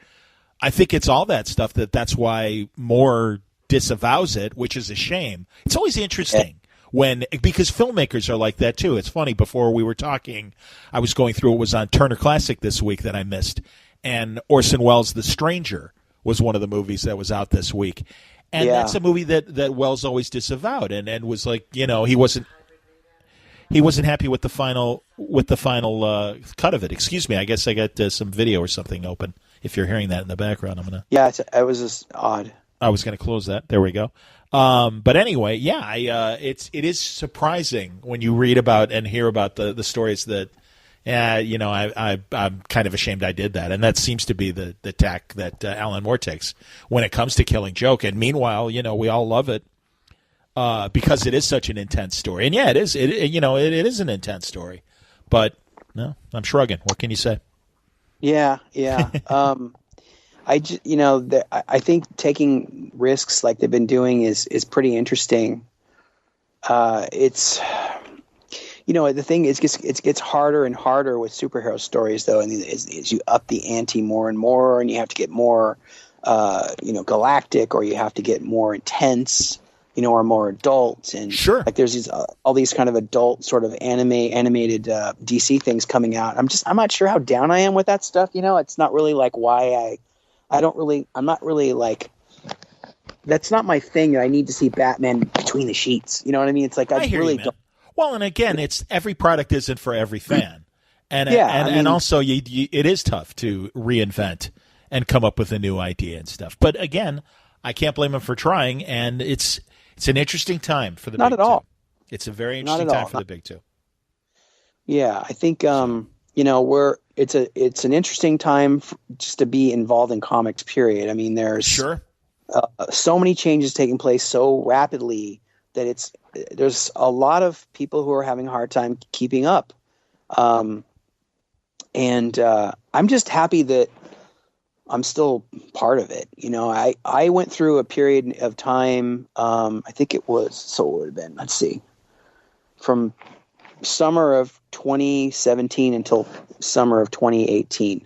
it's all that stuff that's why Moore disavows it, which is a shame. It's always interesting because filmmakers are like that too. It's funny. Before we were talking, I was going through what was on Turner Classic this week that I missed, and Orson Welles' The Stranger was one of the movies that was out this week. And that's a movie that Wells always disavowed, and was like, he wasn't happy with the final cut of it. Excuse me, I guess I got some video or something open. If you're hearing that in the background, I'm gonna. Yeah, it was just odd. I was gonna close that. There we go. But anyway, it is surprising when you read about and hear about the stories that. I'm kind of ashamed I did that, and that seems to be the tack that Alan Moore takes when it comes to Killing Joke. And meanwhile, we all love it because it is such an intense story. And it is. It is an intense story. But no, I'm shrugging. What can you say? Yeah. I think taking risks like they've been doing is pretty interesting. The thing is, it gets harder and harder with superhero stories, though, and as you up the ante more and more, and you have to get more, galactic, or you have to get more intense, or more adult, and sure, there's all these kind of adult sort of animated DC things coming out. I'm not sure how down I am with that stuff. It's not really why I'm not really that's not my thing. I need to see Batman between the sheets. You know what I mean? It's I really don't. Well, and again, it's every product isn't for every fan, and also it is tough to reinvent and come up with a new idea and stuff. But again, I can't blame him for trying, and it's an interesting time for the not big at all. Two. It's a very interesting time for the big two. Yeah, I think it's an interesting time just to be involved in comics. Period. I mean, there's so many changes taking place so rapidly that there's a lot of people who are having a hard time keeping up. And I'm just happy that I'm still part of it. I went through a period of time, I think it would have been, let's see, from summer of 2017 until summer of 2018.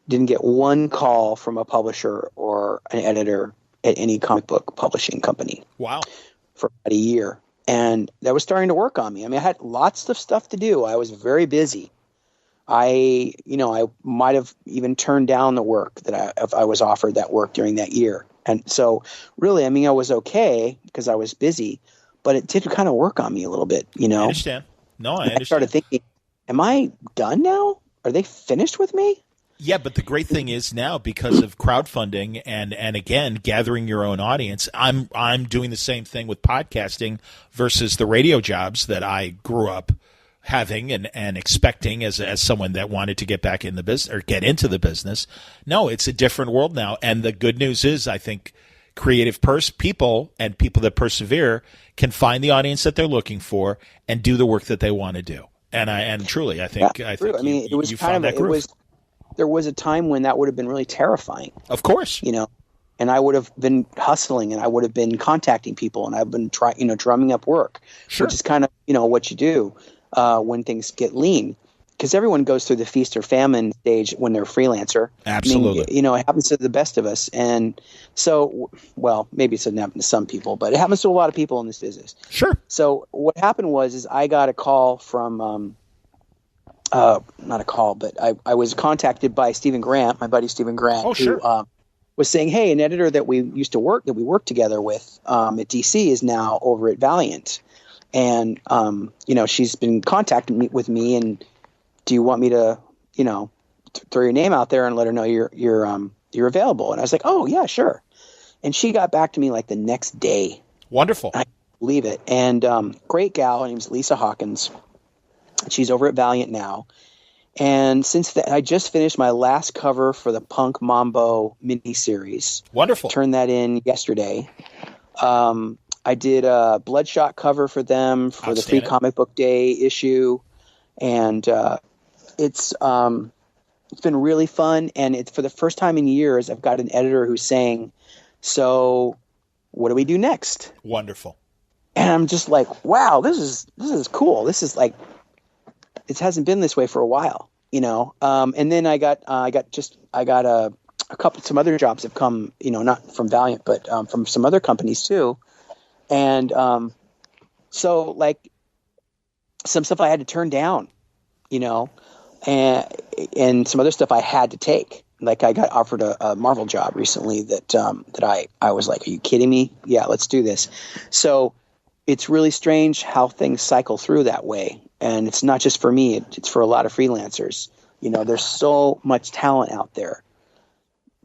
Didn't get one call from a publisher or an editor at any comic book publishing company. Wow. For about a year, and that was starting to work on me. I mean, I had lots of stuff to do. I was very busy. I might have even turned down the work if I was offered that work during that year. And so really, I mean, I was okay because I was busy, but it did kind of work on me a little bit, I understand. No, I understand. I started thinking, am I done now? Are they finished with me? Yeah, but the great thing is now, because of crowdfunding and again gathering your own audience, I'm doing the same thing with podcasting versus the radio jobs that I grew up having and expecting as someone that wanted to get back in the business or get into the business. No, it's a different world now, and the good news is I think creative people and people that persevere can find the audience that they're looking for and do the work that they want to do. And truly, I think it was you kind found of that groove. There was a time when that would have been really terrifying. Of course. And I would have been hustling, and I would have been contacting people, and I've been drumming up work, Sure. which is kind of, what you do when things get lean, because everyone goes through the feast or famine stage when they're a freelancer. Absolutely. I mean, it happens to the best of us. And so, well, maybe it doesn't happen to some people, but it happens to a lot of people in this business. Sure. So what happened is I got a call from, not a call, but I was contacted by Stephen Grant, my buddy Stephen Grant, Oh, sure. who was saying, hey, an editor that we worked together with at DC is now over at Valiant. And, she's been contacting with me, and do you want me to, throw your name out there and let her know you're available? And I was like, oh yeah, sure. And she got back to me like the next day. Wonderful. I couldn't believe it. And great gal. Her name's Lisa Hawkins. She's over at Valiant now. And since then, I just finished my last cover for the Punk Mambo miniseries. Wonderful. Turned that in yesterday. I did a Bloodshot cover for them for the Free Comic Book Day issue. And it's been really fun. And it's for the first time in years, I've got an editor who's saying, so what do we do next? Wonderful. And I'm just like, wow, this is cool. This is like, it hasn't been this way for a while, and then I got some other jobs have come, not from Valiant, but from some other companies too. And so like some stuff I had to turn down, and some other stuff I had to take. Like I got offered a Marvel job recently that I was like, are you kidding me? Yeah, let's do this. So it's really strange how things cycle through that way. And it's not just for me, it's for a lot of freelancers. There's so much talent out there,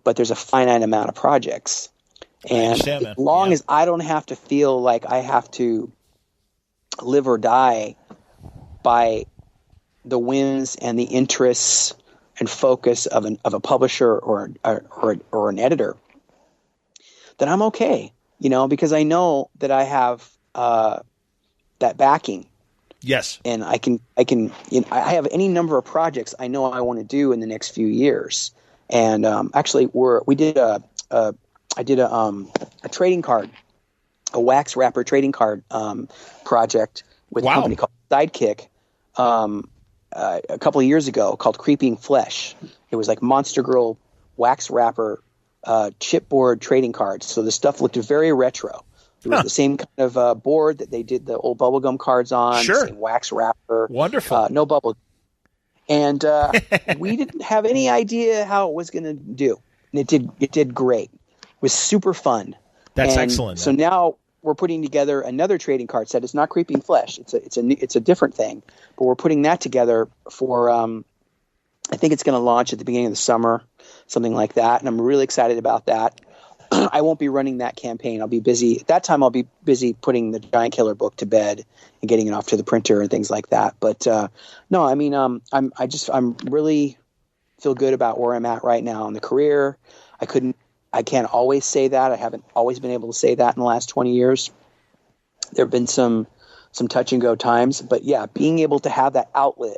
but there's a finite amount of projects. And as long as I don't have to feel like I have to live or die by the whims and the interests and focus of a publisher or an editor, then I'm okay, because I know that I have that backing. Yes. And I I have any number of projects I know I want to do in the next few years. And actually I did a trading card, a wax wrapper trading card project with a company called Sidekick a couple of years ago called Creeping Flesh. It was like Monster Girl wax wrapper chipboard trading cards. So the stuff looked very retro. It was the same kind of board that they did the old bubblegum cards on. Sure. The same wax wrapper. Wonderful. No bubble. And we didn't have any idea how it was going to do. And it did great. It was super fun. That's excellent. So now we're putting together another trading card set. It's not Creeping Flesh. It's a different thing. But we're putting that together for I think it's going to launch at the beginning of the summer, something like that. And I'm really excited about that. I won't be running that campaign. I'll be busy at that time. I'll be busy putting the Giantkiller book to bed and getting it off to the printer and things like that. But no, I mean, I'm really feel good about where I'm at right now in the career. I can't always say that. I haven't always been able to say that in the last 20 years. There have been some touch and go times, but yeah, being able to have that outlet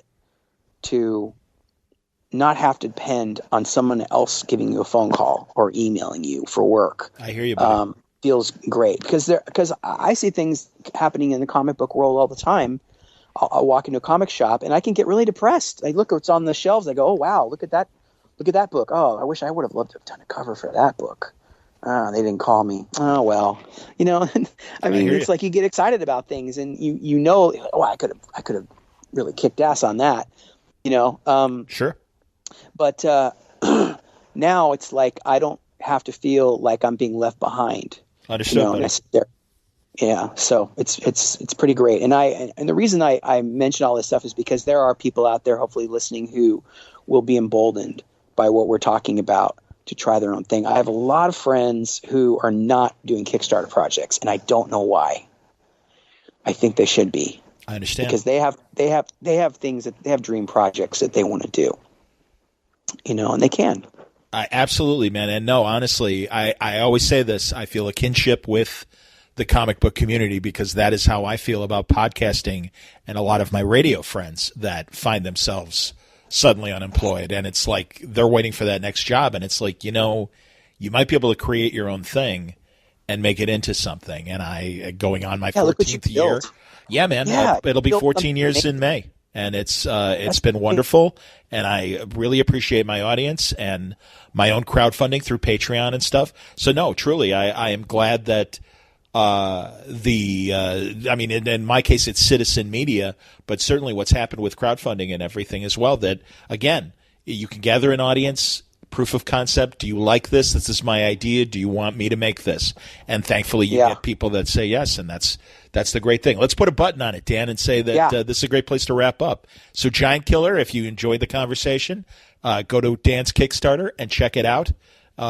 to not have to depend on someone else giving you a phone call or emailing you for work. I hear you, buddy. Feels great because I see things happening in the comic book world all the time. I'll walk into a comic shop and I can get really depressed. I look what's on the shelves. I go, oh wow, look at that book. Oh, I wish I would have loved to have done a cover for that book. They didn't call me. Oh well, I mean, it's like you get excited about things and oh, I could have really kicked ass on that. Sure. But now it's like I don't have to feel like I'm being left behind. Understood. Yeah, so it's pretty great. And the reason I mention all this stuff is because there are people out there hopefully listening who will be emboldened by what we're talking about to try their own thing. I have a lot of friends who are not doing Kickstarter projects, and I don't know why. I think they should be. I understand. Because they have things that they have dream projects that they want to do. And they can. Absolutely, man. And no, honestly, I always say this. I feel a kinship with the comic book community because that is how I feel about podcasting and a lot of my radio friends that find themselves suddenly unemployed. And it's like they're waiting for that next job. And it's like, you might be able to create your own thing and make it into something. And going on my 14th year. Yeah, man. Yeah, it'll be 14 years in May. And it's been wonderful, and I really appreciate my audience and my own crowdfunding through Patreon and stuff. So no, truly, I am glad that in my case, it's Citizen Media, but certainly what's happened with crowdfunding and everything as well, that, again, you can gather an audience, proof of concept. Do you like this? This is my idea. Do you want me to make this? And thankfully, you get people that say yes, and that's the great thing. Let's put a button on it, Dan, and say that this is a great place to wrap up. So Giantkiller, if you enjoyed the conversation, go to Dan's Kickstarter and check it out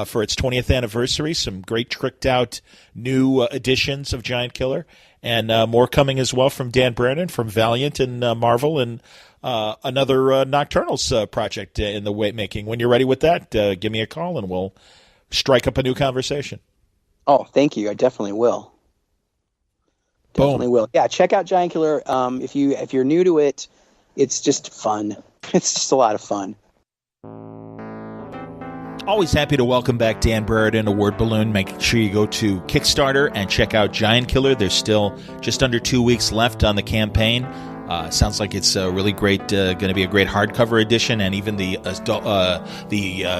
for its 20th anniversary. Some great tricked out new editions of Giantkiller, and more coming as well from Dan Brereton from Valiant and Marvel, and another Nocturnals project in the making. When you're ready with that, give me a call and we'll strike up a new conversation. Oh, thank you. I definitely will. Definitely will. Yeah, check out Giantkiller. If you're new to it, it's just fun. It's just a lot of fun. Always happy to welcome back Dan Brereton, a word balloon. Make sure you go to Kickstarter and check out Giantkiller. There's still just under 2 weeks left on the campaign. Sounds like it's really great. Going to be a great hardcover edition, and even the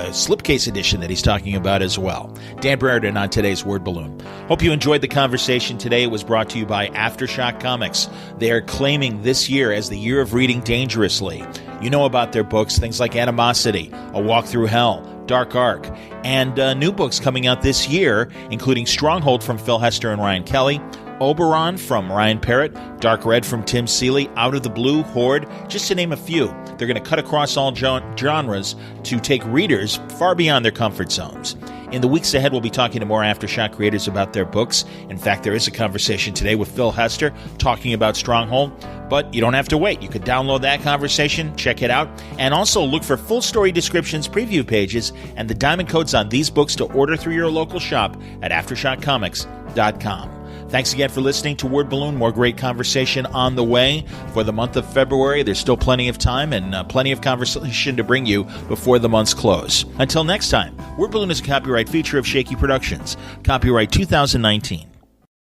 slipcase edition that he's talking about as well. Dan Brereton on today's Word Balloon. Hope you enjoyed the conversation today. It was brought to you by Aftershock Comics. They are claiming this year as the year of reading dangerously. You know about their books, things like Animosity, A Walk Through Hell, Dark Ark, and new books coming out this year, including Stronghold from Phil Hester and Ryan Kelly, Oberon from Ryan Parrott, Dark Red from Tim Seeley, Out of the Blue, Horde, just to name a few. They're going to cut across all genres to take readers far beyond their comfort zones. In the weeks ahead, we'll be talking to more Aftershock creators about their books. In fact, there is a conversation today with Phil Hester talking about Stronghold, but you don't have to wait. You could download that conversation, check it out, and also look for full story descriptions, preview pages, and the diamond codes on these books to order through your local shop at AftershockComics.com. Thanks again for listening to Word Balloon. More great conversation on the way for the month of February. There's still plenty of time and plenty of conversation to bring you before the month's close. Until next time, Word Balloon is a copyright feature of Shaky Productions. Copyright 2019.